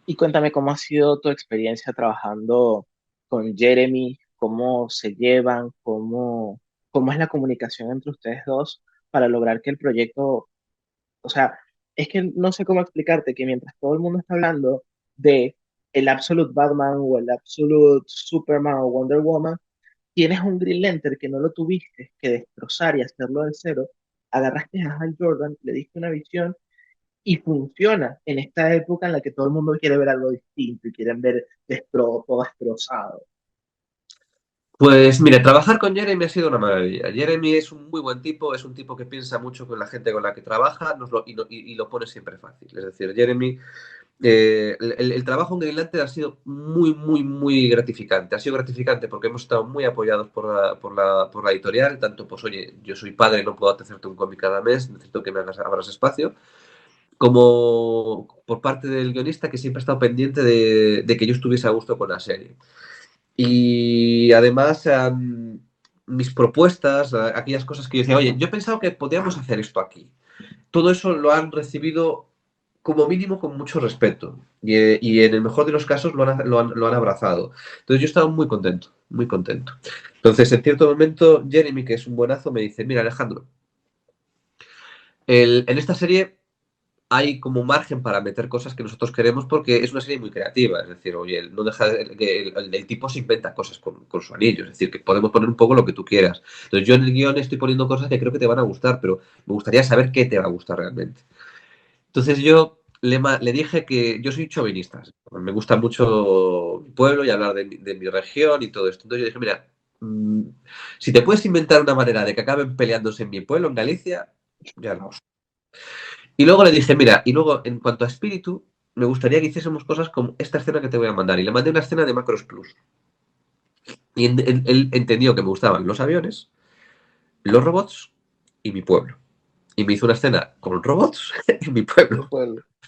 Y cuéntame cómo ha sido tu experiencia trabajando con Jeremy, cómo se llevan, cómo es la comunicación entre ustedes dos para lograr que el proyecto, o sea, es que no sé cómo explicarte que mientras todo el mundo está hablando de el Absolute Batman o el Absolute Superman o Wonder Woman, tienes un Green Lantern que no lo tuviste que destrozar y hacerlo de cero, agarraste a Hal Jordan, le diste una visión y funciona en esta época en la que todo el mundo quiere ver algo distinto y quieren ver todo destrozado. Pues mira, trabajar con Jeremy ha sido una maravilla. Jeremy es un muy buen tipo, es un tipo que piensa mucho con la gente con la que trabaja y lo pone siempre fácil. Es decir, Jeremy, el trabajo en Greenland ha sido muy, muy, muy gratificante. Ha sido gratificante porque hemos estado muy apoyados por la editorial, tanto pues oye, yo soy padre, no puedo hacerte un cómic cada mes, necesito que me abras espacio, como por parte del guionista que siempre ha estado pendiente de que yo estuviese a gusto con la serie. Y además, mis propuestas, aquellas cosas que yo decía, oye, yo he pensado que podíamos hacer esto aquí. Todo eso lo han recibido como mínimo con mucho respeto. Y en el mejor de los casos lo han abrazado. Entonces yo estaba muy contento, muy contento. Entonces, en cierto momento, Jeremy, que es un buenazo, me dice, mira, Alejandro, en esta serie hay como margen para meter cosas que nosotros queremos porque es una serie muy creativa. Es decir, oye, no deja que el tipo se inventa cosas con su anillo. Es decir, que podemos poner un poco lo que tú quieras. Entonces, yo en el guión estoy poniendo cosas que creo que te van a gustar, pero me gustaría saber qué te va a gustar realmente. Entonces, yo le dije que yo soy chauvinista. Me gusta mucho mi pueblo y hablar de mi región y todo esto. Entonces, yo dije, mira, mm, si te puedes inventar una manera de que acaben peleándose en mi pueblo, en Galicia, ya no. Y luego le dije, mira, y luego en cuanto a espíritu, me gustaría que hiciésemos cosas como esta escena que te voy a mandar. Y le mandé una escena de Macros Plus. Y él entendió que me gustaban los aviones, los robots y mi pueblo. Y me hizo una escena con robots en mi pueblo.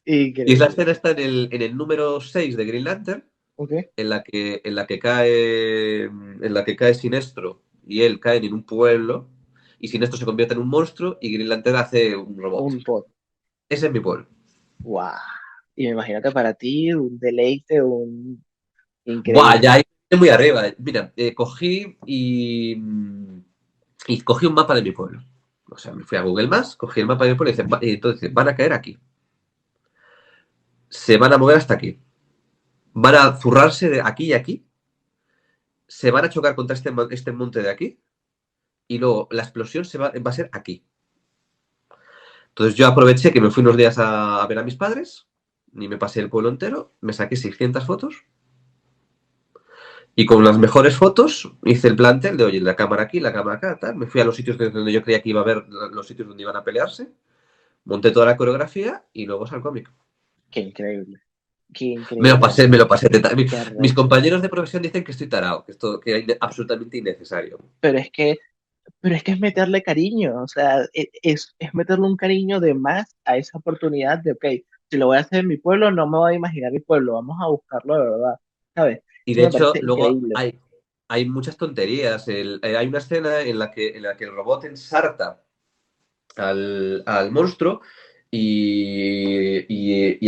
Y la Increíble. escena está en el número 6 de Green Lantern, Ok. en la que cae Sinestro y él caen en un pueblo y Sinestro se convierte en un monstruo y Green Lantern hace un robot. Un pod. Ese es mi pueblo. Wow. Y me imagino que para ti un deleite, un Buah, ya increíble. ahí estoy muy arriba. Mira, cogí un mapa de mi pueblo. O sea, me fui a Google Maps, cogí el mapa de mi pueblo y entonces van a caer aquí. Se van a mover hasta aquí. Van a zurrarse de aquí y aquí. Se van a chocar contra este monte de aquí. Y luego la explosión va a ser aquí. Entonces yo aproveché que me fui unos días a ver a mis padres. Ni me pasé el pueblo entero. Me saqué 600 fotos. Y con las mejores fotos hice el plantel de, oye, la cámara aquí, la cámara acá, tal. Me fui a los sitios donde yo creía que iba a ver los sitios donde iban a pelearse. Monté toda la coreografía y luego sal cómic. Qué increíble. Qué Me lo increíble. pasé, me lo pasé. Qué Mis arrecho. compañeros de profesión dicen que estoy tarado, que esto que es absolutamente innecesario. Pero es que, pero es que es meterle cariño. O sea, es meterle un cariño de más a esa oportunidad de, ok, si lo voy a hacer en mi pueblo, no me voy a imaginar mi pueblo. Vamos a buscarlo de verdad. ¿Sabes? Y Eso de me hecho, parece luego increíble. hay muchas tonterías. Hay una escena en la que el robot ensarta al monstruo y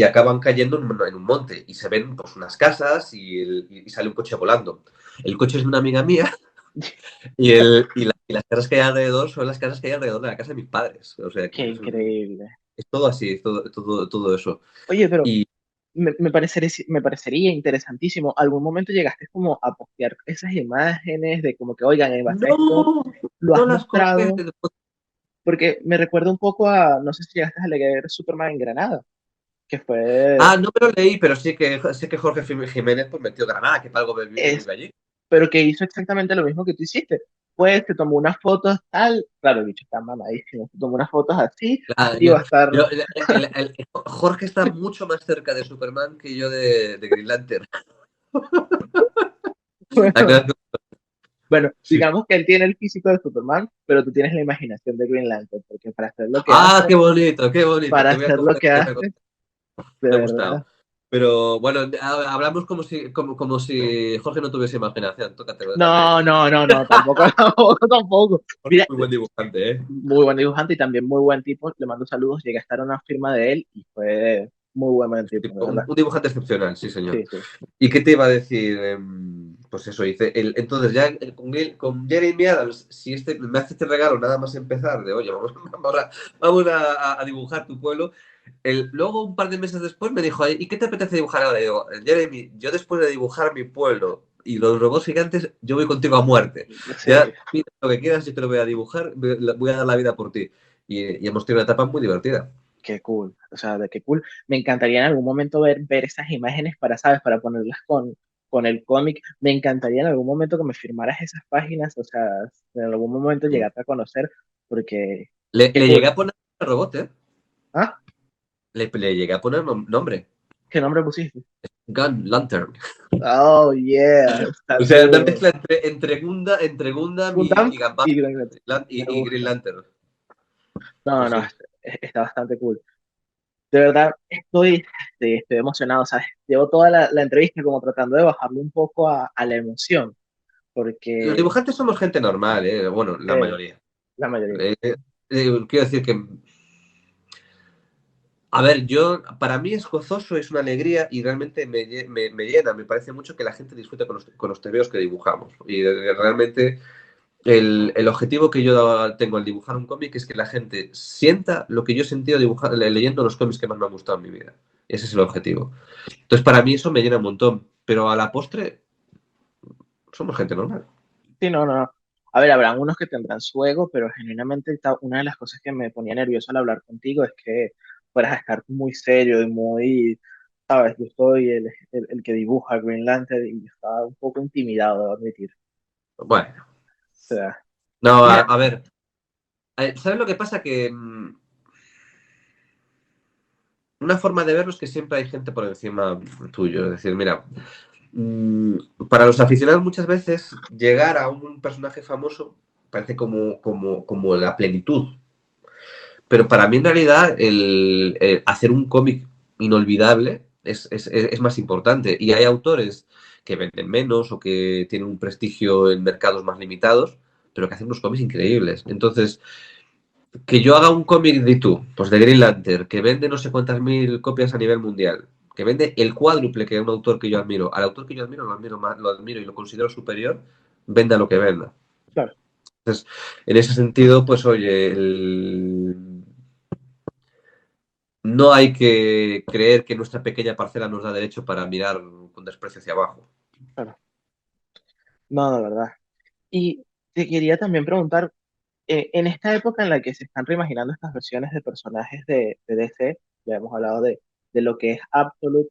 acaban cayendo en un monte y se ven pues, unas casas y sale un coche volando. El coche es de una amiga mía y las casas que hay alrededor son las casas que hay alrededor de la casa de mis padres. O sea, que Qué increíble. es todo así, es todo eso. Oye, pero Y me parecería interesantísimo. ¿Algún momento llegaste como a postear esas imágenes de como que, oigan, en base a esto, no, lo no has las colgué. mostrado? Porque me recuerda un poco a, no sé si llegaste a leer Superman en Granada, que fue, No me lo leí, pero sí que sé que Jorge Jiménez pues, metió Granada, que para algo es, vive allí. pero que hizo exactamente lo mismo que tú hiciste. Pues te tomó unas fotos tal, claro, el bicho está mamadísimo, te tomó unas fotos así, Ah, iba a estar, Jorge está mucho más cerca de Superman que yo de Green Lantern. La bueno, cosa es bueno, sí. digamos que él tiene el físico de Superman, pero tú tienes la imaginación de Green Lantern, porque para hacer lo que hace, Qué bonito, qué bonito. para Te voy a hacer lo coger que esa cosa, hace, de me ha gustado. verdad. Pero bueno, hablamos como si Jorge no tuviese imaginación. Tócate, déjame No, decir. no, no, no, tampoco, tampoco, tampoco. Jorge Mira, es muy buen dibujante, ¿eh? muy buen dibujante y también muy buen tipo. Le mando saludos. Llegué a estar en una firma de él y fue muy buen tipo, de Un, verdad. un dibujante excepcional, sí, señor. Sí, sí. ¿Y qué te iba a decir? Pues eso, entonces ya con Jeremy Adams, si me hace este regalo nada más empezar, de oye, vamos a dibujar tu pueblo, luego un par de meses después me dijo, ¿y qué te apetece dibujar ahora? Y digo, Jeremy, yo después de dibujar mi pueblo y los robots gigantes, yo voy contigo a muerte. Sí, Ya pide lo que quieras, yo te lo voy a dibujar, voy a dar la vida por ti. Y hemos tenido una etapa muy divertida. qué cool. O sea, de qué cool. Me encantaría en algún momento ver esas imágenes para, ¿sabes? Para ponerlas con el cómic. Me encantaría en algún momento que me firmaras esas páginas. O sea, en algún momento llegarte a conocer, porque qué Le llegué cool. a poner al robot, ¿eh? ¿Ah? Le llegué a poner nombre. ¿Qué nombre pusiste? Gun Lantern. Oh, yeah. Está O sea, una cool. mezcla entre Gundam y Gundam Gambam y Green Lantern. Me y Green gusta. Lantern. No, Pues no, sí. está bastante cool. De verdad, estoy emocionado, ¿sabes? Llevo toda la entrevista como tratando de bajarle un poco a la emoción, Los porque dibujantes somos gente normal, ¿eh? Bueno, la eh, mayoría. la mayoría. Quiero decir que, a ver, para mí es gozoso, es una alegría y realmente me llena. Me parece mucho que la gente disfrute con los tebeos que dibujamos. Y realmente el objetivo que yo tengo al dibujar un cómic es que la gente sienta lo que yo he sentido leyendo los cómics que más me han gustado en mi vida. Ese es el objetivo. Entonces, para mí eso me llena un montón. Pero a la postre, somos gente normal. Sí, no, no, no. A ver, habrán unos que tendrán su ego, pero genuinamente una de las cosas que me ponía nervioso al hablar contigo es que fueras a estar muy serio y muy, ¿sabes? Yo soy el que dibuja Green Lantern y estaba un poco intimidado, debo admitir. Bueno, O sea, no, a, mira, a ver. ¿Sabes lo que pasa? Que una forma de verlo es que siempre hay gente por encima tuyo. Es decir, mira, mm, para los aficionados muchas veces llegar a un personaje famoso parece como la plenitud. Pero para mí en realidad el hacer un cómic inolvidable es más importante. Y hay autores que venden menos o que tienen un prestigio en mercados más limitados, pero que hacen unos cómics increíbles. Entonces, que yo haga un cómic de tú, pues de Green Lantern, que vende no sé cuántas mil copias a nivel mundial, que vende el cuádruple que un autor que yo admiro. Al autor que yo admiro lo admiro más, lo admiro y lo considero superior, venda lo que venda. Claro, Entonces, en ese sentido, pues oye, no hay que creer que nuestra pequeña parcela nos da derecho para mirar con desprecio hacia abajo. claro. No, de verdad. Y te quería también preguntar, en esta época en la que se están reimaginando estas versiones de personajes de DC, ya hemos hablado de lo que es Absolute,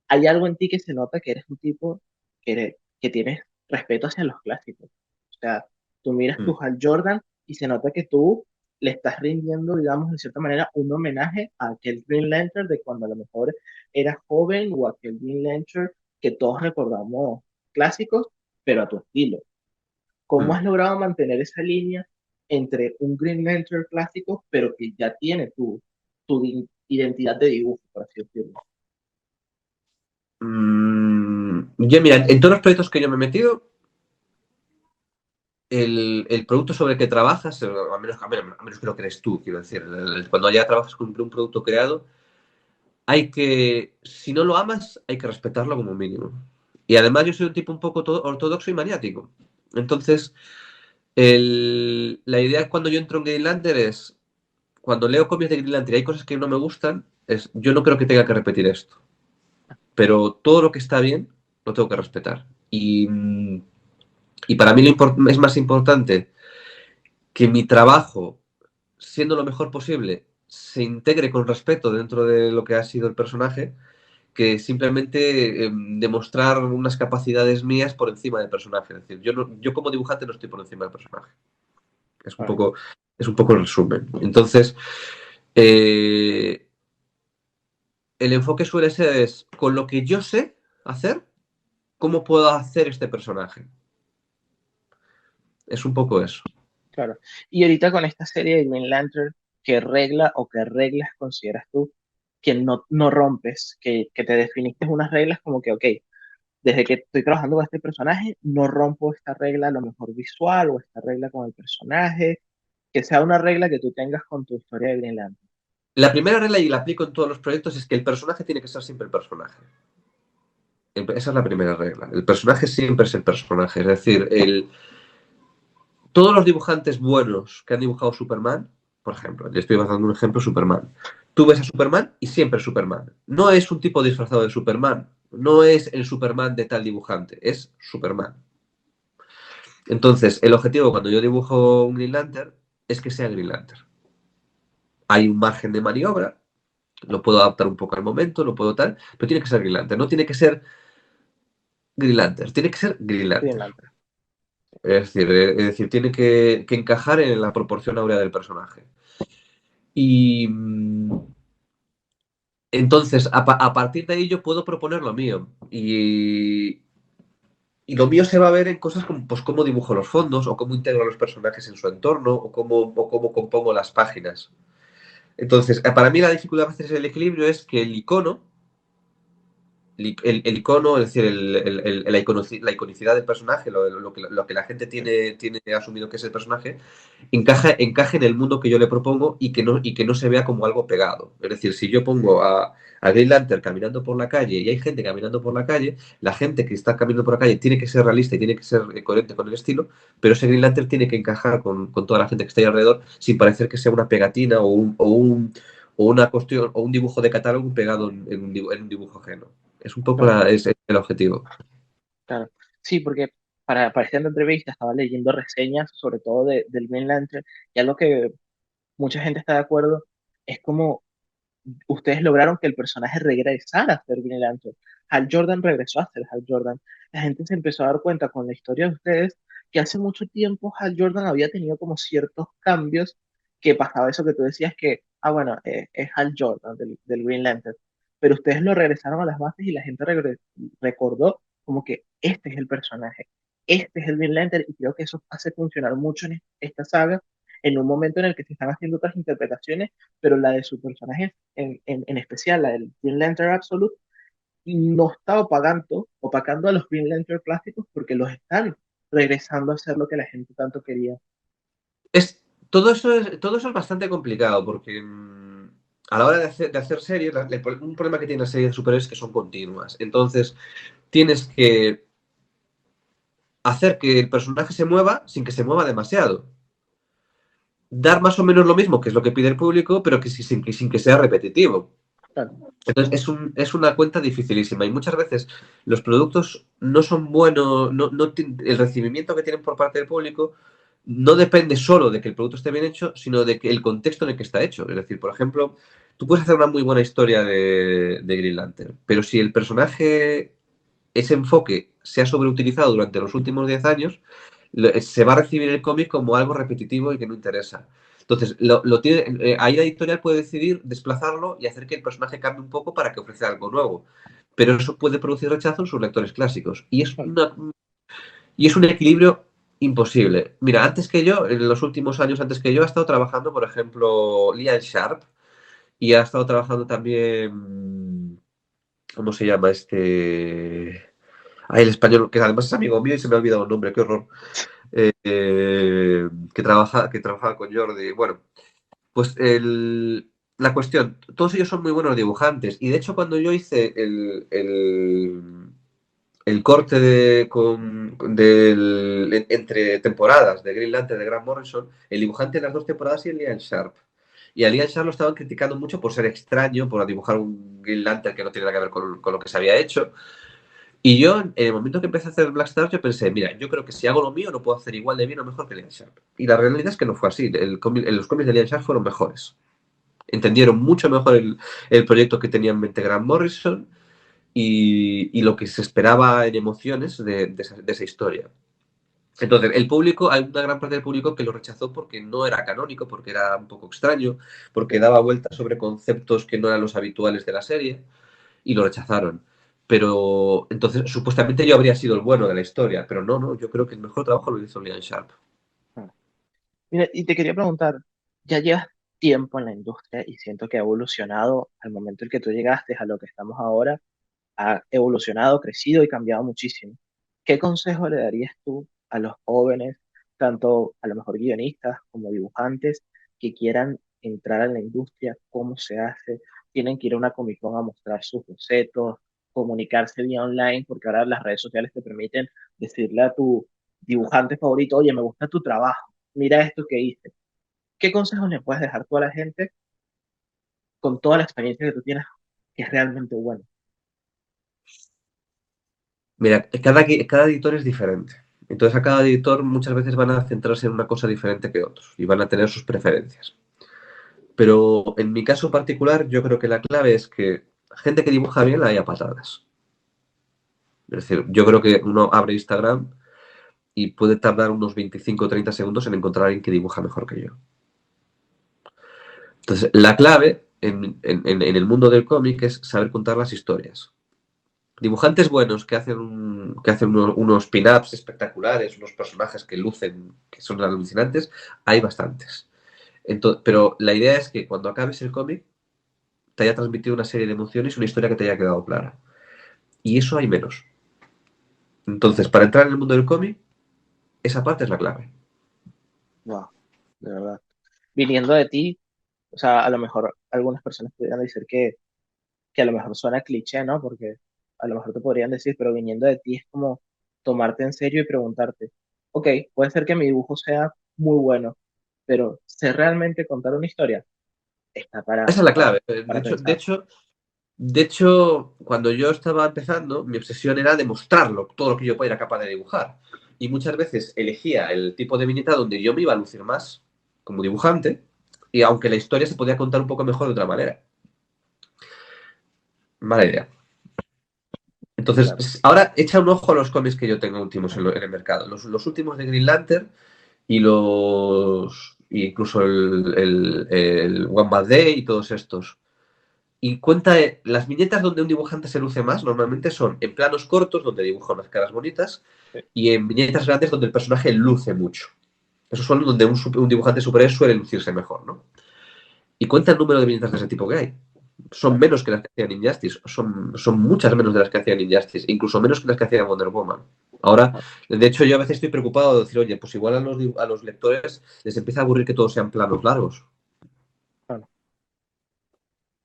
¿hay algo en ti que se nota que eres un tipo que tienes respeto hacia los clásicos? O sea, tú miras tu Mm. Hal Jordan y se nota que tú le estás rindiendo, digamos, de cierta manera, un homenaje a aquel Green Lantern de cuando a lo mejor eras joven o aquel Green Lantern que todos recordamos clásicos, pero a tu estilo. ¿Cómo Mm. has logrado mantener esa línea entre un Green Lantern clásico, pero que ya tiene tu identidad de dibujo, por así decirlo? Yo, mira, en todos los proyectos que yo me he metido, el producto sobre el que trabajas, a menos que lo crees tú, quiero decir, cuando ya trabajas con un producto creado, si no lo amas, hay que respetarlo como mínimo. Y además yo soy un tipo un poco ortodoxo y maniático. Entonces, la idea cuando yo entro en Greenlander es, cuando leo cómics de Greenlander y hay cosas que no me gustan, yo no creo que tenga que repetir esto. Pero todo lo que está bien, lo tengo que respetar. Y para mí es más importante que mi trabajo, siendo lo mejor posible, se integre con respeto dentro de lo que ha sido el personaje, que simplemente demostrar unas capacidades mías por encima del personaje. Es decir, yo como dibujante no estoy por encima del personaje. Es un Claro, poco, es un poco el resumen. Entonces, eh, el enfoque suele ser es, con lo que yo sé hacer, ¿cómo puedo hacer este personaje? Es un poco eso. claro. Y ahorita con esta serie de Green Lantern, ¿qué regla o qué reglas consideras tú que no rompes, que te definiste unas reglas como que, ok, desde que estoy trabajando con este personaje, no rompo esta regla a lo mejor visual o esta regla con el personaje, que sea una regla que tú tengas con tu historia de Green Lantern? La primera regla, y la aplico en todos los proyectos, es que el personaje tiene que ser siempre el personaje. Esa es la primera regla. El personaje siempre es el personaje. Es decir, todos los dibujantes buenos que han dibujado Superman, por ejemplo, le estoy dando un ejemplo, Superman. Tú ves a Superman y siempre es Superman. No es un tipo disfrazado de Superman. No es el Superman de tal dibujante. Es Superman. Entonces, el objetivo cuando yo dibujo un Green Lantern es que sea Green Lantern. Hay un margen de maniobra, lo puedo adaptar un poco al momento, lo puedo tal, pero tiene que ser Green Lantern. No tiene que ser Green Lantern, tiene que ser Green Green Lantern. Lantern. Es decir, tiene que encajar en la proporción áurea del personaje. Y entonces, a partir de ahí yo puedo proponer lo mío. Y lo mío se va a ver en cosas como pues, cómo dibujo los fondos, o cómo integro a los personajes en su entorno, o cómo compongo las páginas. Entonces, para mí la dificultad a veces el equilibrio es que el icono, el icono, es decir, la iconicidad del personaje, lo que la gente tiene asumido que es el personaje, encaje en el mundo que yo le propongo y que no se vea como algo pegado. Es decir, si yo pongo a Green Lantern caminando por la calle y hay gente caminando por la calle, la gente que está caminando por la calle tiene que ser realista y tiene que ser coherente con el estilo, pero ese Green Lantern tiene que encajar con toda la gente que está ahí alrededor sin parecer que sea una pegatina o una cuestión o un dibujo de catálogo pegado en un dibujo ajeno. Es un poco Claro, es el objetivo. claro. Sí, porque para esta entrevista estaba leyendo reseñas, sobre todo del Green Lantern, y algo que mucha gente está de acuerdo es como ustedes lograron que el personaje regresara a ser Green Lantern. Hal Jordan regresó a ser Hal Jordan. La gente se empezó a dar cuenta con la historia de ustedes que hace mucho tiempo Hal Jordan había tenido como ciertos cambios que pasaba eso que tú decías que ah, bueno, es Hal Jordan del Green Lantern, pero ustedes lo regresaron a las bases y la gente recordó como que este es el personaje, este es el Green Lantern, y creo que eso hace funcionar mucho en esta saga, en un momento en el que se están haciendo otras interpretaciones, pero la de su personaje en especial, la del Green Lantern Absolute, no está opacando a los Green Lantern clásicos porque los están regresando a hacer lo que la gente tanto quería. Es, todo eso es bastante complicado porque a la hora de hacer series, un problema que tienen las series de superhéroes es que son continuas. Entonces, tienes que hacer que el personaje se mueva sin que se mueva demasiado. Dar más o menos lo mismo, que es lo que pide el público, pero que sin que sea repetitivo. Claro, Entonces, es una cuenta dificilísima y muchas veces los productos no son buenos, el recibimiento que tienen por parte del público no depende solo de que el producto esté bien hecho, sino de que el contexto en el que está hecho. Es decir, por ejemplo, tú puedes hacer una muy buena historia de Green Lantern, pero si el personaje, ese enfoque, se ha sobreutilizado durante los últimos 10 años, se va a recibir el cómic como algo repetitivo y que no interesa. Entonces, ahí la editorial puede decidir desplazarlo y hacer que el personaje cambie un poco para que ofrezca algo nuevo. Pero eso puede producir rechazo en sus lectores clásicos. claro. Y es un equilibrio imposible. Mira, antes que yo, en los últimos años antes que yo, ha estado trabajando, por ejemplo, Lian Sharp y ha estado trabajando también, ¿cómo se llama este? Ay, el español, que además es amigo mío y se me ha olvidado el nombre, qué horror. Que trabajaba con Jordi. Bueno, pues la cuestión, todos ellos son muy buenos dibujantes y de hecho cuando yo hice el corte entre temporadas de Green Lantern de Grant Morrison, el dibujante de las dos temporadas y el Lian Sharp. Y a Lian Sharp lo estaban criticando mucho por ser extraño, por dibujar un Green Lantern que no tiene nada que ver con lo que se había hecho. Y yo, en el momento que empecé a hacer Black Star, yo pensé, mira, yo creo que si hago lo mío lo puedo hacer igual de bien o mejor que Lian Sharp. Y la realidad es que no fue así. Los cómics de Lian Sharp fueron mejores. Entendieron mucho mejor el proyecto que tenía en mente Grant Morrison y lo que se esperaba en emociones de esa historia. Entonces, el público, hay una gran parte del público que lo rechazó porque no era canónico, porque era un poco extraño, porque daba vueltas sobre conceptos que no eran los habituales de la serie y lo rechazaron. Pero entonces, supuestamente yo habría sido el bueno de la historia, pero no, no, yo creo que el mejor trabajo lo hizo Lian Sharp. Ah. Mira, y te quería preguntar, ya llevas tiempo en la industria y siento que ha evolucionado al momento en que tú llegaste a lo que estamos ahora, ha evolucionado, crecido y cambiado muchísimo. ¿Qué consejo le darías tú a los jóvenes, tanto a lo mejor guionistas como dibujantes, que quieran entrar a la industria? ¿Cómo se hace? ¿Tienen que ir a una Comic Con a mostrar sus bocetos, comunicarse vía online? Porque ahora las redes sociales te permiten decirle a tu dibujante favorito, oye, me gusta tu trabajo, mira esto que hice. ¿Qué consejos le puedes dejar tú a la gente con toda la experiencia que tú tienes, que es realmente bueno? Mira, cada editor es diferente. Entonces, a cada editor muchas veces van a centrarse en una cosa diferente que otros y van a tener sus preferencias. Pero en mi caso particular, yo creo que la clave es que gente que dibuja bien la hay a patadas. Es decir, yo creo que uno abre Instagram y puede tardar unos 25 o 30 segundos en encontrar a alguien que dibuja mejor que yo. Entonces, la clave en el mundo del cómic es saber contar las historias. Dibujantes buenos que hacen unos pin-ups espectaculares, unos personajes que lucen, que son alucinantes, hay bastantes. Pero la idea es que cuando acabes el cómic te haya transmitido una serie de emociones y una historia que te haya quedado clara. Y eso hay menos. Entonces, para entrar en el mundo del cómic, esa parte es la clave. Wow, de verdad. Viniendo de ti, o sea, a lo mejor algunas personas podrían decir que a lo mejor suena cliché, ¿no? Porque a lo mejor te podrían decir, pero viniendo de ti es como tomarte en serio y preguntarte, ok, puede ser que mi dibujo sea muy bueno, pero ¿sé realmente contar una historia? Está Esa es la para, clave. para pensar. De hecho, cuando yo estaba empezando, mi obsesión era demostrarlo, todo lo que yo era capaz de dibujar. Y muchas veces elegía el tipo de viñeta donde yo me iba a lucir más como dibujante, y aunque la historia se podía contar un poco mejor de otra manera. Mala idea. Claro. Entonces, ahora echa un ojo a los cómics que yo tengo últimos en el mercado. Los últimos de Green Lantern y los. e incluso el One Bad Day y todos estos. Y cuenta, las viñetas donde un dibujante se luce más normalmente son en planos cortos, donde dibuja unas caras bonitas, Sí. y en viñetas grandes donde el personaje luce mucho. Esos son donde un dibujante superhéroe suele lucirse mejor, ¿no? Y cuenta el número de viñetas de ese tipo que hay. Son menos que las que hacían Injustice, son muchas menos de las que hacían Injustice, incluso menos que las que hacían Wonder Woman. Ahora, de hecho, yo a veces estoy preocupado de decir, oye, pues igual a los lectores les empieza a aburrir que todos sean planos largos, Bueno,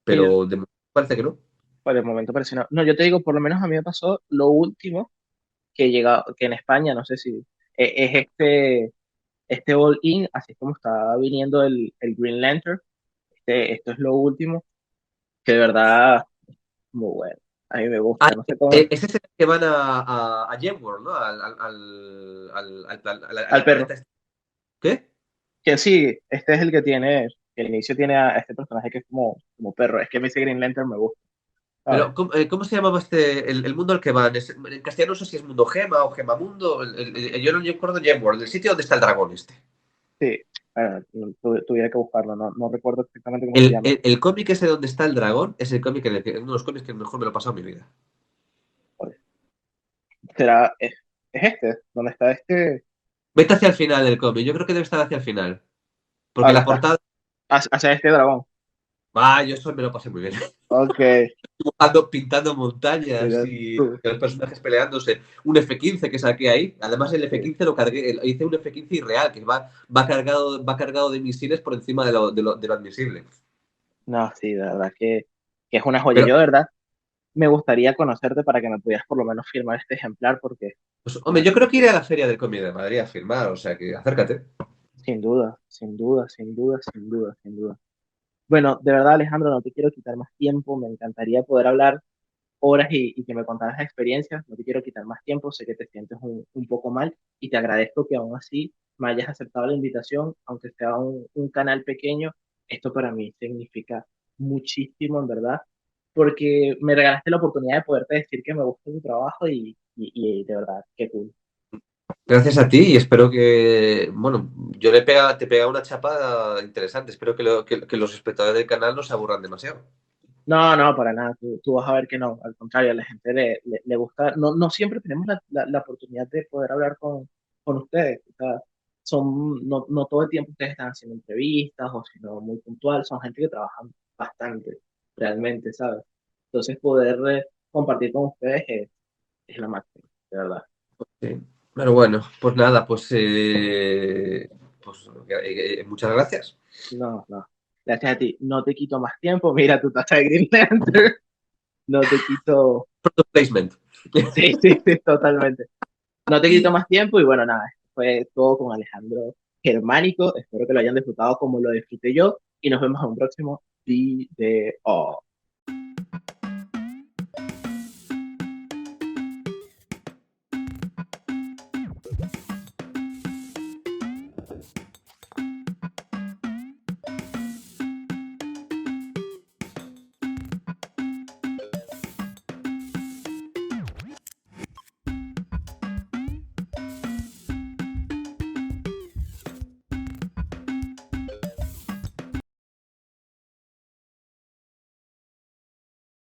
que yo, pero de momento parece que no. por el momento parece no. No, yo te digo, por lo menos a mí me pasó lo último que llega, que en España, no sé si es este All In, así es como está viniendo el Green Lantern. Esto es lo último, que de verdad, muy bueno. A mí me Ah, gusta, no sé cómo, ese es el que van a Gemworld, ¿no? al al perro. planeta este. ¿Qué? Que sí, este es el que tiene, que al inicio tiene a este personaje que es como perro. Es que me dice Green Lantern me gusta, ¿sabes? Pero, ¿cómo se llamaba el mundo al que van? En castellano no sé si es Mundo Gema o Gema Mundo. Yo no recuerdo Gemworld, el sitio donde está el dragón este. Sí, tuviera que buscarlo, no recuerdo exactamente cómo se llama. El cómic ese donde está el dragón es el cómic uno de los cómics que mejor me lo he pasado en mi vida. Joder. Será, es este, donde está este, Vete hacia el final del cómic, yo creo que debe estar hacia el final. Porque ahora la está, portada. hacia este dragón. Yo eso me lo pasé muy bien. Ok, Pintando montañas mira y tú. los personajes peleándose. Un F-15 que saqué ahí. Además, el Sí. F-15 lo cargué, hice un F-15 irreal, que va cargado de misiles por encima de lo admisible. No, sí, de verdad que es una joya. Pero, Yo, de verdad, me gustaría conocerte para que me pudieras por lo menos firmar este ejemplar, porque, pues, hombre, bueno, yo creo que iré a la Feria del Cómic de Madrid a firmar, o sea que acércate. sin duda, sin duda, sin duda, sin duda, sin duda. Bueno, de verdad, Alejandro, no te quiero quitar más tiempo. Me encantaría poder hablar horas y que me contaras experiencias. No te quiero quitar más tiempo. Sé que te sientes un poco mal y te agradezco que aún así me hayas aceptado la invitación, aunque sea un canal pequeño. Esto para mí significa muchísimo, en verdad, porque me regalaste la oportunidad de poderte decir que me gusta tu trabajo y de verdad, qué cool. Gracias a ti y espero que, bueno, te pega una chapa interesante. Espero que los espectadores del canal no se aburran demasiado. No, no, para nada. Tú vas a ver que no. Al contrario, a la gente le gusta. No siempre tenemos la oportunidad de poder hablar con ustedes. O sea, no todo el tiempo ustedes están haciendo entrevistas o sino muy puntual. Son gente que trabajan bastante, realmente, ¿sabes? Entonces, poder compartir con ustedes es la máxima, de verdad. Sí. Pero bueno, pues nada, muchas gracias. No, no. Gracias a ti. No te quito más tiempo. Mira tu taza de Green Lantern. No te quito. Product placement. Sí, sí, sí, totalmente. No te quito más tiempo y bueno, nada, esto fue todo con Alejandro Germánico. Espero que lo hayan disfrutado como lo disfruté yo y nos vemos en un próximo video.